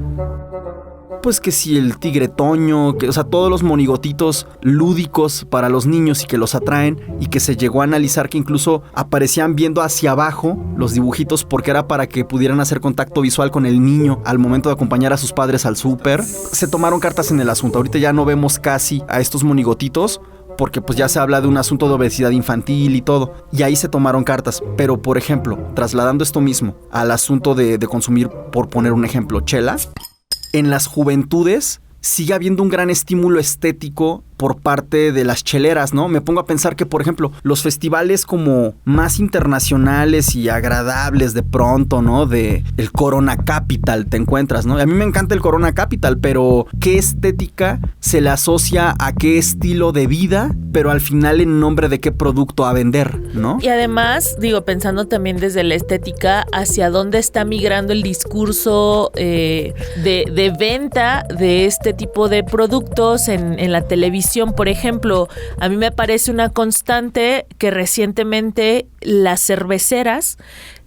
pues que si el tigre Toño, o sea, todos los monigotitos lúdicos para los niños y que los atraen, y que se llegó a analizar que incluso aparecían viendo hacia abajo los dibujitos porque era para que pudieran hacer contacto visual con el niño al momento de acompañar a sus padres al súper. Se tomaron cartas en el asunto. Ahorita ya no vemos casi a estos monigotitos porque pues ya se habla de un asunto de obesidad infantil y todo, y ahí se tomaron cartas. Pero, por ejemplo, trasladando esto mismo al asunto de consumir, por poner un ejemplo, chela, en las juventudes sigue habiendo un gran estímulo estético por parte de las cheleras, ¿no? Me pongo a pensar que, por ejemplo, los festivales como más internacionales y agradables de pronto, ¿no? De el Corona Capital te encuentras, ¿no? A mí me encanta el Corona Capital, pero ¿qué estética se le asocia a qué estilo de vida? Pero al final en nombre de qué producto a vender, ¿no? Y además, digo, pensando también desde la estética, hacia dónde está migrando el discurso de venta de este tipo de productos en la televisión. Por ejemplo, a mí me parece una constante que recientemente las cerveceras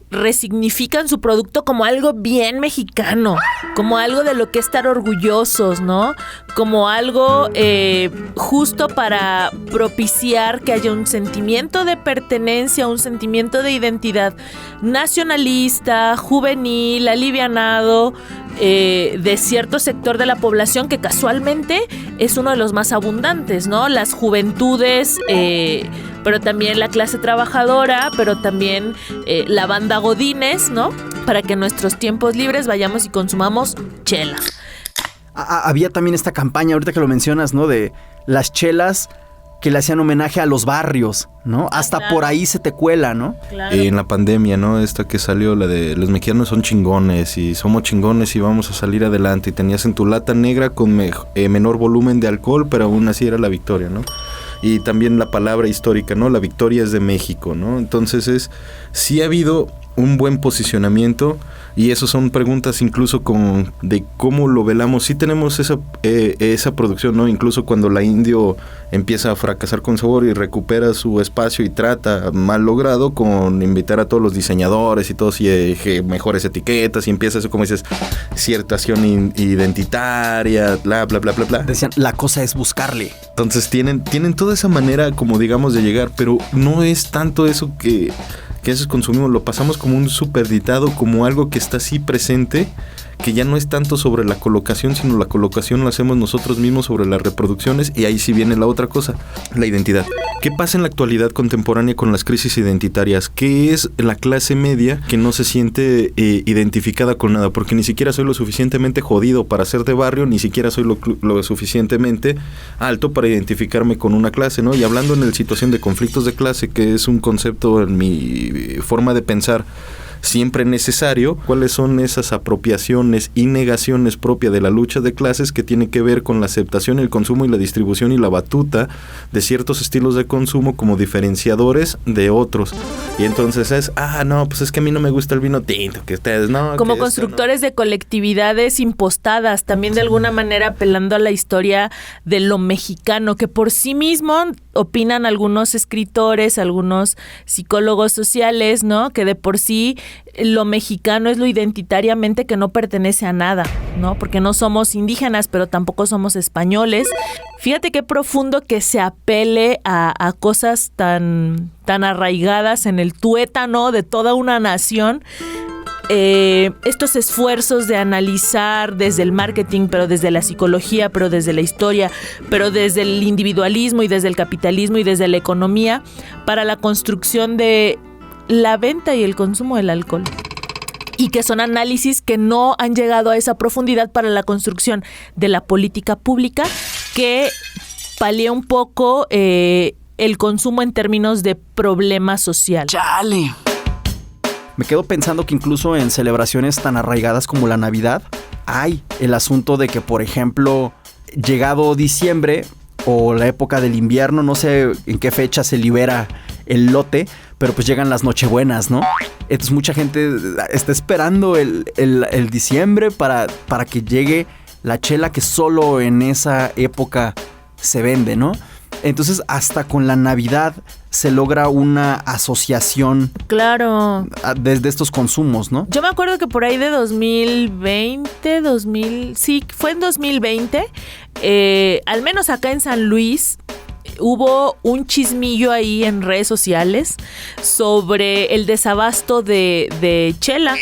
resignifican su producto como algo bien mexicano, como algo de lo que estar orgullosos, ¿no? Como algo justo para propiciar que haya un sentimiento de pertenencia, un sentimiento de identidad nacionalista, juvenil, alivianado, de cierto sector de la población que casualmente es uno de los más abundantes, ¿no? Las juventudes, pero también la clase trabajadora, pero también la banda godines, ¿no? Para que en nuestros tiempos libres vayamos y consumamos chela. Había también esta campaña, ahorita que lo mencionas, ¿no? De las chelas que le hacían homenaje a los barrios, ¿no? Hasta claro. Por ahí se te cuela, ¿no? Claro. En la pandemia, ¿no? Esta que salió, la de los mexicanos son chingones y somos chingones y vamos a salir adelante. Y tenías en tu lata negra con menor volumen de alcohol, pero aún así era la victoria, ¿no? Y también la palabra histórica, ¿no? La victoria es de México, ¿no? Entonces sí ha habido un buen posicionamiento y eso son preguntas incluso como de cómo lo velamos. Sí tenemos esa producción, ¿no? Incluso cuando la Indio empieza a fracasar con sabor y recupera su espacio y trata mal logrado con invitar a todos los diseñadores y todos y mejores etiquetas y empieza eso, como dices, ciertación identitaria, bla, bla, bla, bla, bla. Decían, la cosa es buscarle. Entonces tienen toda esa manera como digamos de llegar, pero no es tanto eso que que a veces consumimos, lo pasamos como un superditado, como algo que está así presente, que ya no es tanto sobre la colocación, sino la colocación lo hacemos nosotros mismos sobre las reproducciones, y ahí sí viene la otra cosa, la identidad. ¿Qué pasa en la actualidad contemporánea con las crisis identitarias? ¿Qué es la clase media que no se siente identificada con nada? Porque ni siquiera soy lo suficientemente jodido para ser de barrio, ni siquiera soy lo suficientemente alto para identificarme con una clase, ¿no? Y hablando en la situación de conflictos de clase, que es un concepto en mi forma de pensar siempre necesario, cuáles son esas apropiaciones y negaciones propias de la lucha de clases que tiene que ver con la aceptación, el consumo y la distribución y la batuta de ciertos estilos de consumo como diferenciadores de otros. Y entonces es, no, pues es que a mí no me gusta el vino tinto, que ustedes no. Como constructores de colectividades impostadas, también de alguna manera apelando a la historia de lo mexicano, que por sí mismo opinan algunos escritores, algunos psicólogos sociales, ¿no? Que de por sí lo mexicano es lo identitariamente que no pertenece a nada, ¿no? Porque no somos indígenas, pero tampoco somos españoles. Fíjate qué profundo que se apele a cosas tan arraigadas en el tuétano de toda una nación. Estos esfuerzos de analizar desde el marketing, pero desde la psicología, pero desde la historia, pero desde el individualismo y desde el capitalismo y desde la economía, para la construcción de la venta y el consumo del alcohol. Y que son análisis que no han llegado a esa profundidad para la construcción de la política pública que palía un poco el consumo en términos de problema social. ¡Chale! Me quedo pensando que incluso en celebraciones tan arraigadas como la Navidad, hay el asunto de que, por ejemplo, llegado diciembre o la época del invierno, no sé en qué fecha se libera el lote, pero pues llegan las Nochebuenas, ¿no? Entonces mucha gente está esperando el diciembre para que llegue la chela que solo en esa época se vende, ¿no? Entonces hasta con la Navidad se logra una asociación. Claro. Desde estos consumos, ¿no? Yo me acuerdo que por ahí de 2020, sí, fue en 2020, al menos acá en San Luis, hubo un chismillo ahí en redes sociales sobre el desabasto de chela.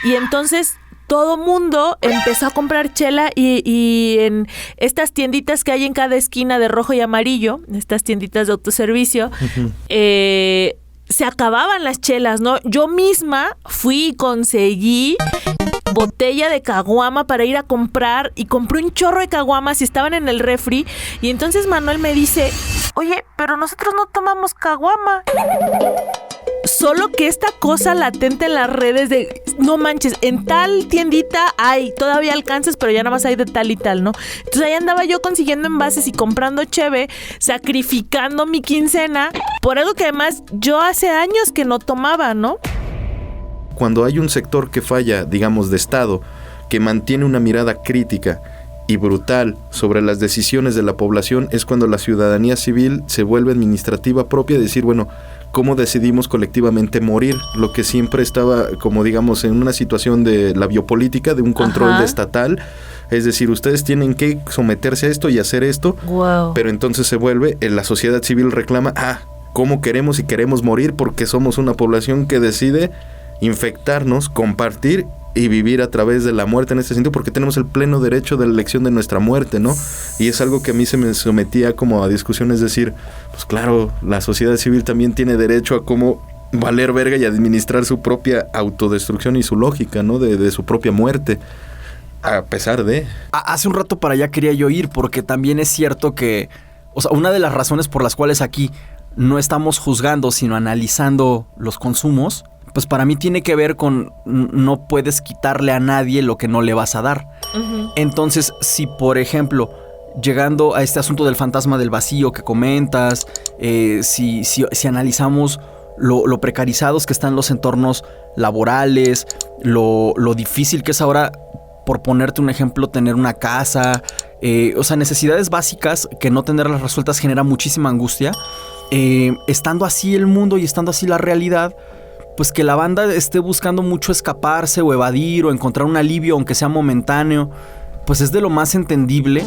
Y entonces todo mundo empezó a comprar chela y en estas tienditas que hay en cada esquina de rojo y amarillo, estas tienditas de autoservicio, se acababan las chelas, ¿no? Yo misma fui y conseguí botella de caguama para ir a comprar y compré un chorro de caguamas y estaban en el refri. Y entonces Manuel me dice, oye, pero nosotros no tomamos caguama. Solo que esta cosa latente en las redes de, no manches, en tal tiendita hay, todavía alcanzas, pero ya nada más hay de tal y tal, ¿no? Entonces ahí andaba yo consiguiendo envases y comprando cheve, sacrificando mi quincena por algo que además yo hace años que no tomaba, ¿no? Cuando hay un sector que falla, digamos, de Estado, que mantiene una mirada crítica y brutal sobre las decisiones de la población, es cuando la ciudadanía civil se vuelve administrativa propia de decir, bueno, ¿cómo decidimos colectivamente morir? Lo que siempre estaba, como digamos, en una situación de la biopolítica, de un control estatal. Es decir, ustedes tienen que someterse a esto y hacer esto. Wow. Pero entonces se vuelve, la sociedad civil reclama, ¿cómo queremos y queremos morir? Porque somos una población que decide infectarnos, compartir y vivir a través de la muerte en este sentido, porque tenemos el pleno derecho de la elección de nuestra muerte, ¿no? Y es algo que a mí se me sometía como a discusión, es decir, pues claro, la sociedad civil también tiene derecho a cómo valer verga y administrar su propia autodestrucción y su lógica, ¿no? De su propia muerte, a pesar de... Hace un rato para allá quería yo ir, porque también es cierto que, o sea, una de las razones por las cuales aquí no estamos juzgando, sino analizando los consumos, pues para mí tiene que ver con no puedes quitarle a nadie lo que no le vas a dar. Uh-huh. Entonces, si por ejemplo, llegando a este asunto del fantasma del vacío que comentas, si analizamos lo precarizados que están los entornos laborales, lo difícil que es ahora, por ponerte un ejemplo, tener una casa, o sea, necesidades básicas que no tenerlas resueltas genera muchísima angustia. Estando así el mundo y estando así la realidad, pues que la banda esté buscando mucho escaparse o evadir o encontrar un alivio, aunque sea momentáneo, pues es de lo más entendible.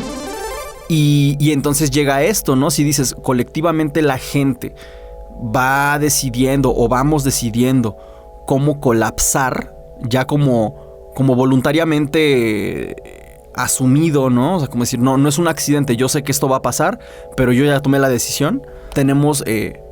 Y entonces llega esto, ¿no? Si dices, colectivamente la gente va decidiendo o vamos decidiendo cómo colapsar, ya como voluntariamente asumido, ¿no? O sea, como decir, no es un accidente, yo sé que esto va a pasar, pero yo ya tomé la decisión. Tenemos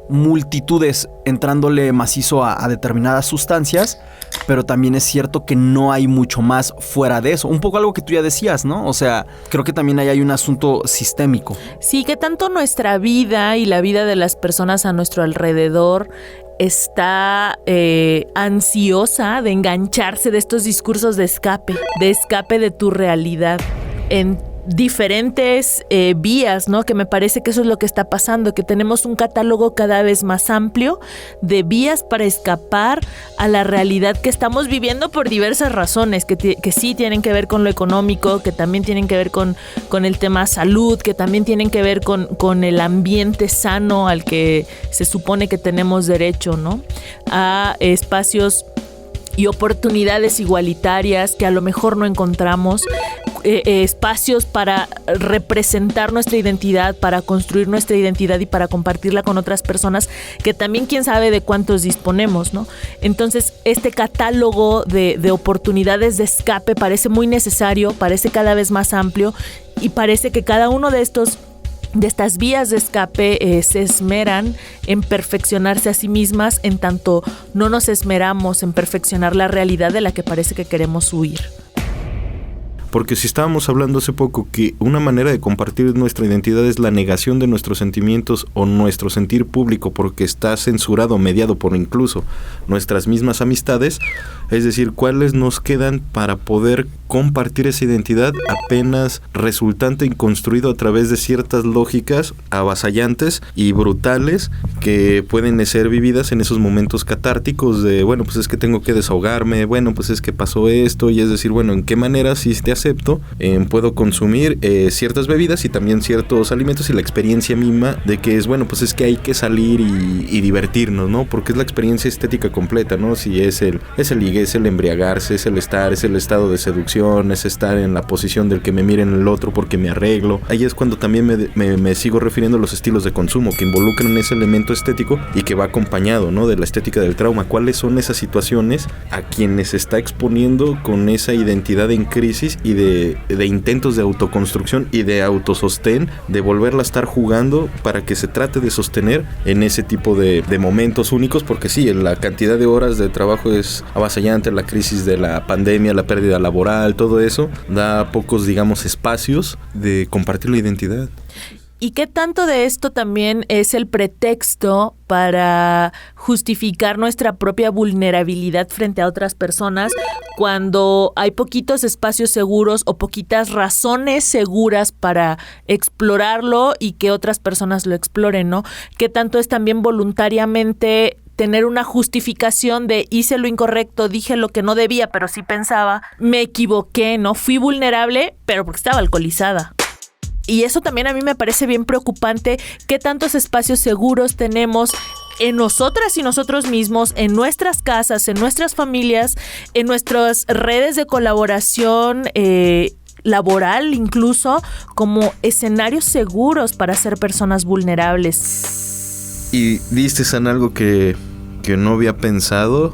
multitudes entrándole macizo a determinadas sustancias, pero también es cierto que no hay mucho más fuera de eso. Un poco algo que tú ya decías, ¿no? O sea, creo que también ahí hay un asunto sistémico. Sí, que tanto nuestra vida y la vida de las personas a nuestro alrededor está ansiosa de engancharse de estos discursos de escape de tu realidad en diferentes vías, ¿no? Que me parece que eso es lo que está pasando, que tenemos un catálogo cada vez más amplio de vías para escapar a la realidad que estamos viviendo por diversas razones, que sí tienen que ver con lo económico, que también tienen que ver con el tema salud, que también tienen que ver con el ambiente sano al que se supone que tenemos derecho, ¿no? A espacios y oportunidades igualitarias que a lo mejor no encontramos, espacios para representar nuestra identidad, para construir nuestra identidad y para compartirla con otras personas que también quién sabe de cuántos disponemos, ¿no? Entonces, este catálogo de oportunidades de escape parece muy necesario, parece cada vez más amplio y parece que cada uno de estas vías de escape se esmeran en perfeccionarse a sí mismas, en tanto no nos esmeramos en perfeccionar la realidad de la que parece que queremos huir. Porque si estábamos hablando hace poco que una manera de compartir nuestra identidad es la negación de nuestros sentimientos o nuestro sentir público porque está censurado, mediado por incluso nuestras mismas amistades, es decir, cuáles nos quedan para poder compartir esa identidad apenas resultante y construido a través de ciertas lógicas avasallantes y brutales que pueden ser vividas en esos momentos catárticos de, bueno, pues es que tengo que desahogarme, bueno, pues es que pasó esto, y es decir, bueno, ¿en qué manera si te acepto puedo consumir ciertas bebidas y también ciertos alimentos y la experiencia misma de que es, bueno, pues es que hay que salir y divertirnos, ¿no? Porque es la experiencia estética completa, ¿no? Si es el ligue, es el embriagarse, es el estar, es el estado de seducción, es estar en la posición del que me miren el otro porque me arreglo. Ahí es cuando también me sigo refiriendo a los estilos de consumo que involucran ese elemento estético y que va acompañado, ¿no? De la estética del trauma. ¿Cuáles son esas situaciones a quienes se está exponiendo con esa identidad en crisis y de intentos de autoconstrucción y de autosostén, de volverla a estar jugando para que se trate de sostener en ese tipo de momentos únicos? Porque sí, la cantidad de horas de trabajo es avasallante, la crisis de la pandemia, la pérdida laboral, todo eso da pocos, digamos, espacios de compartir la identidad. ¿Y qué tanto de esto también es el pretexto para justificar nuestra propia vulnerabilidad frente a otras personas cuando hay poquitos espacios seguros o poquitas razones seguras para explorarlo y que otras personas lo exploren, ¿no? ¿Qué tanto es también voluntariamente tener una justificación de hice lo incorrecto, dije lo que no debía, pero sí pensaba, me equivoqué, ¿no? Fui vulnerable, pero porque estaba alcoholizada. Y eso también a mí me parece bien preocupante, qué tantos espacios seguros tenemos en nosotras y nosotros mismos, en nuestras casas, en nuestras familias, en nuestras redes de colaboración laboral, incluso como escenarios seguros para ser personas vulnerables. Y diste en algo que no había pensado,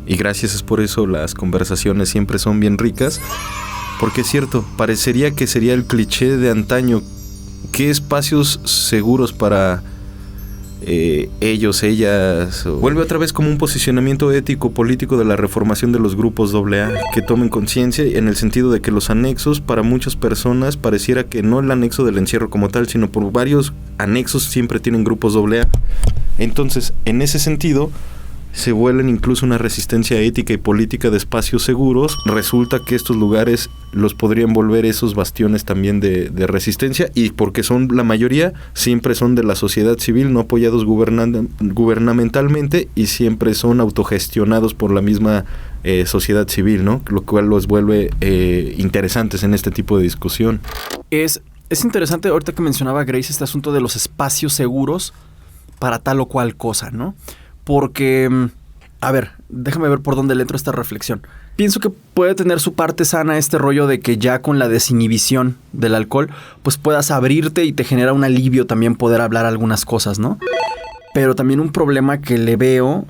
y gracias, es por eso las conversaciones siempre son bien ricas. Porque es cierto, parecería que sería el cliché de antaño. ¿Qué espacios seguros para ellos, ellas? Vuelve otra vez como un posicionamiento ético-político de la reformación de los grupos AA, que tomen conciencia en el sentido de que los anexos para muchas personas pareciera que no el anexo del encierro como tal, sino por varios anexos siempre tienen grupos AA. Entonces, en ese sentido, se vuelven incluso una resistencia ética y política de espacios seguros. Resulta que estos lugares los podrían volver esos bastiones también de resistencia, y porque son la mayoría, siempre son de la sociedad civil, no apoyados gubernamentalmente, y siempre son autogestionados por la misma sociedad civil, ¿no? Lo cual los vuelve interesantes en este tipo de discusión. Es interesante ahorita que mencionaba Grace este asunto de los espacios seguros para tal o cual cosa, ¿no? Porque, a ver, déjame ver por dónde le entro esta reflexión. Pienso que puede tener su parte sana este rollo de que ya con la desinhibición del alcohol, pues puedas abrirte y te genera un alivio también poder hablar algunas cosas, ¿no? pero también un problema que le veo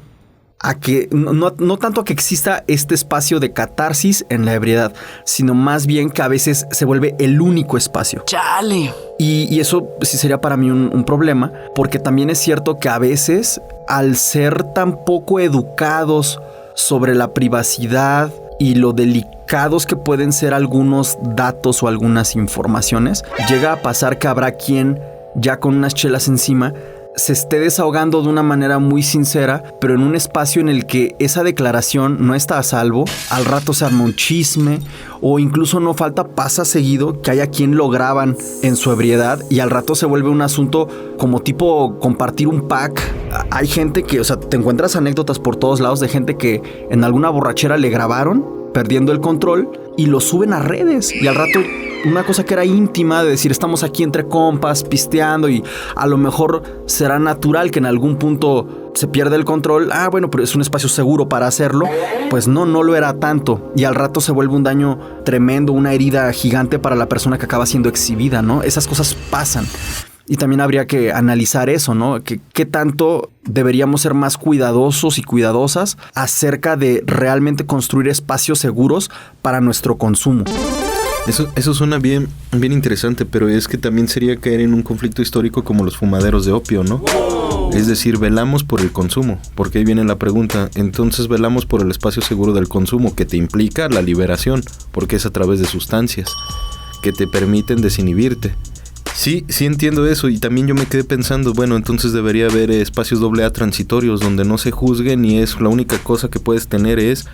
a que no tanto a que exista este espacio de catarsis en la ebriedad, sino más bien que a veces se vuelve el único espacio. ¡Chale! Y eso sí sería para mí un problema, porque también es cierto que a veces, al ser tan poco educados sobre la privacidad y lo delicados que pueden ser algunos datos o algunas informaciones, llega a pasar que habrá quien, ya con unas chelas encima, se esté desahogando de una manera muy sincera, pero en un espacio en el que esa declaración no está a salvo. Al rato se arma un chisme, o incluso no falta, pasa seguido, que haya quien lo graban en su ebriedad y al rato se vuelve un asunto como tipo compartir un pack. Hay gente que, o sea, te encuentras anécdotas por todos lados de gente que en alguna borrachera le grabaron perdiendo el control y lo suben a redes, y al rato una cosa que era íntima de decir estamos aquí entre compas pisteando y a lo mejor será natural que en algún punto se pierda el control. Ah, bueno, pero es un espacio seguro para hacerlo. Pues no lo era tanto, y al rato se vuelve un daño tremendo, una herida gigante para la persona que acaba siendo exhibida, ¿no? Esas cosas pasan. Y también habría que analizar eso, ¿no? ¿Qué tanto deberíamos ser más cuidadosos y cuidadosas acerca de realmente construir espacios seguros para nuestro consumo? Eso suena bien interesante, pero es que también sería caer en un conflicto histórico como los fumaderos de opio, ¿no? Es decir, velamos por el consumo, porque ahí viene la pregunta. Entonces velamos por el espacio seguro del consumo, que te implica la liberación, porque es a través de sustancias que te permiten desinhibirte. Sí entiendo eso, y también yo me quedé pensando, bueno, entonces debería haber espacios AA transitorios donde no se juzguen y es la única cosa que puedes tener es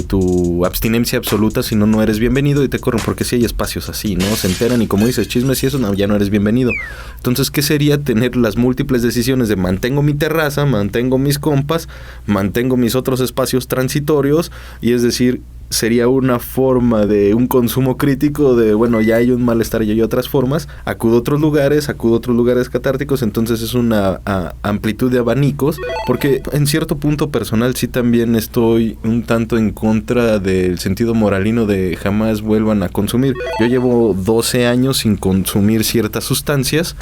tu abstinencia absoluta, si no eres bienvenido y te corren, porque sí hay espacios así, ¿no? Se enteran y como dices, chismes y eso, no, ya no eres bienvenido. Entonces, ¿qué sería tener las múltiples decisiones de mantengo mi terraza, mantengo mis compas, mantengo mis otros espacios transitorios? Y es decir, sería una forma de un consumo crítico de, bueno, ya hay un malestar y hay otras formas, acudo a otros lugares catárticos. Entonces es una amplitud de abanicos, porque en cierto punto personal sí también estoy un tanto en contra del sentido moralino de jamás vuelvan a consumir. Yo llevo 12 años sin consumir ciertas sustancias.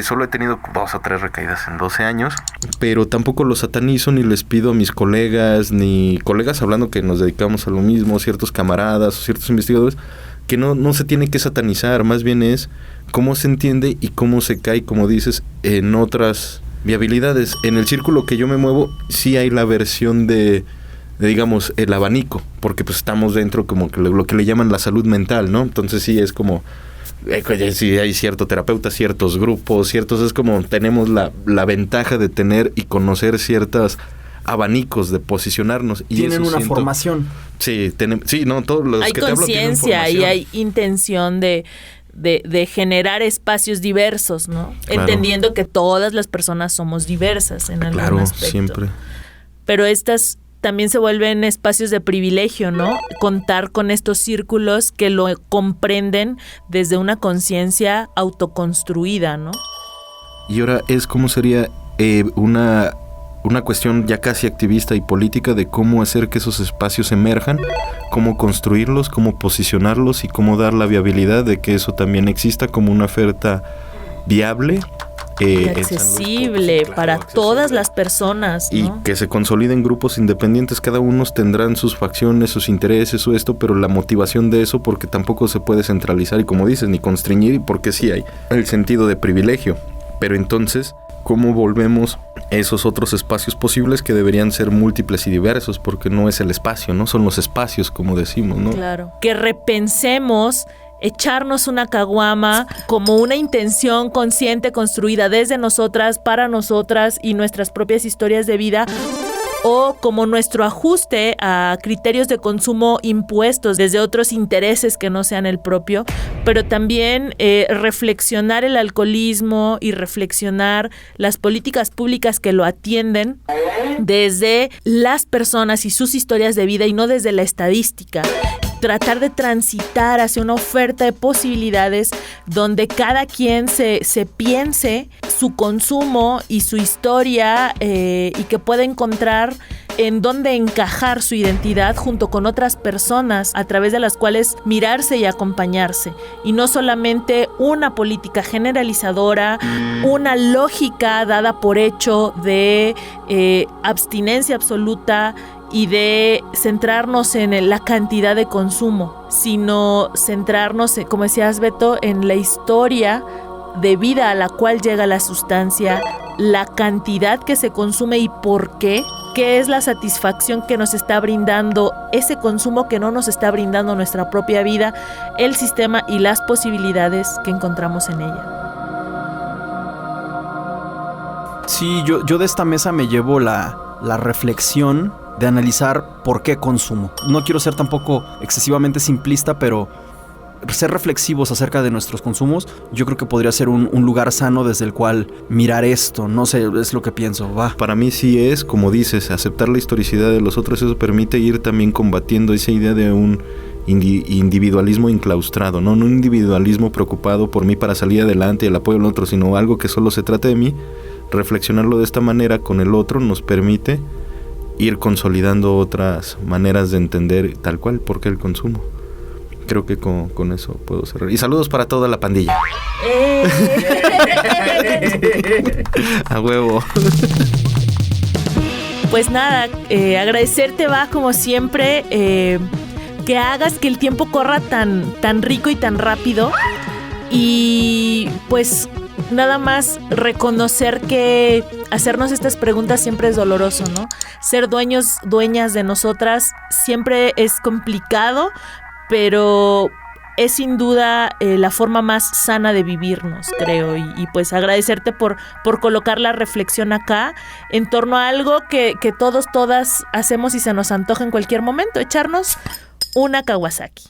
Solo he tenido 2 o 3 recaídas en 12 años, pero tampoco los satanizo ni les pido a mis colegas, ni colegas hablando que nos dedicamos a lo mismo, ciertos camaradas o ciertos investigadores, que no se tiene que satanizar, más bien es cómo se entiende y cómo se cae, como dices, en otras viabilidades. En el círculo que yo me muevo, sí hay la versión de digamos, el abanico, porque pues estamos dentro como que lo que le llaman la salud mental, ¿no? Entonces sí es como... sí, hay cierto terapeuta, ciertos grupos, es como tenemos la ventaja de tener y conocer ciertos abanicos de posicionarnos. Y tienen una formación. Sí, no, todos los hay que te hablo tienen formación. Hay conciencia y hay intención de generar espacios diversos, ¿no? Claro. Entendiendo que todas las personas somos diversas en algún aspecto. Claro, siempre. Pero estas también se vuelven espacios de privilegio, ¿no? Contar con estos círculos que lo comprenden desde una conciencia autoconstruida, ¿no? Y ahora ¿cómo sería una cuestión ya casi activista y política de cómo hacer que esos espacios emerjan, cómo construirlos, cómo posicionarlos y cómo dar la viabilidad de que eso también exista como una oferta viable y accesible para todas las personas, ¿no? Y que se consoliden grupos independientes, cada uno tendrán sus facciones, sus intereses o esto, pero la motivación de eso, porque tampoco se puede centralizar y como dices, ni constreñir, porque sí hay el sentido de privilegio, pero entonces ¿cómo volvemos esos otros espacios posibles que deberían ser múltiples y diversos? Porque no es el espacio, ¿no? Son los espacios, como decimos, ¿no? Claro. Que repensemos echarnos una caguama como una intención consciente construida desde nosotras, para nosotras y nuestras propias historias de vida, o como nuestro ajuste a criterios de consumo impuestos desde otros intereses que no sean el propio, pero también reflexionar el alcoholismo y reflexionar las políticas públicas que lo atienden desde las personas y sus historias de vida y no desde la estadística. tratar de transitar hacia una oferta de posibilidades donde cada quien se piense su consumo y su historia y que pueda encontrar en dónde encajar su identidad junto con otras personas a través de las cuales mirarse y acompañarse. Y no solamente una política generalizadora, una lógica dada por hecho de abstinencia absoluta y de centrarnos en la cantidad de consumo, sino centrarnos, como decías Beto, en la historia de vida a la cual llega la sustancia, la cantidad que se consume y por qué es la satisfacción que nos está brindando ese consumo que no nos está brindando nuestra propia vida, el sistema y las posibilidades que encontramos en ella. Sí, yo de esta mesa me llevo la reflexión de analizar por qué consumo. No quiero ser tampoco excesivamente simplista, pero ser reflexivos acerca de nuestros consumos, yo creo que podría ser un lugar sano desde el cual mirar esto. No sé, es lo que pienso. Para mí sí es, como dices, aceptar la historicidad de los otros. Eso permite ir también combatiendo esa idea de un individualismo enclaustrado, ¿no? No un individualismo preocupado por mí para salir adelante y el apoyo del otro, sino algo que solo se trata de mí. Reflexionarlo de esta manera con el otro nos permite ir consolidando otras maneras de entender tal cual por qué el consumo. Creo que con eso puedo cerrar. Y saludos para toda la pandilla. A huevo. Pues nada, agradecerte, va, como siempre, que hagas que el tiempo corra tan rico y tan rápido. Y pues nada más reconocer que hacernos estas preguntas siempre es doloroso, ¿no? Ser dueñas de nosotras siempre es complicado, pero es sin duda la forma más sana de vivirnos, creo. Y pues agradecerte por colocar la reflexión acá en torno a algo que todas hacemos y se nos antoja en cualquier momento, echarnos una Kawasaki.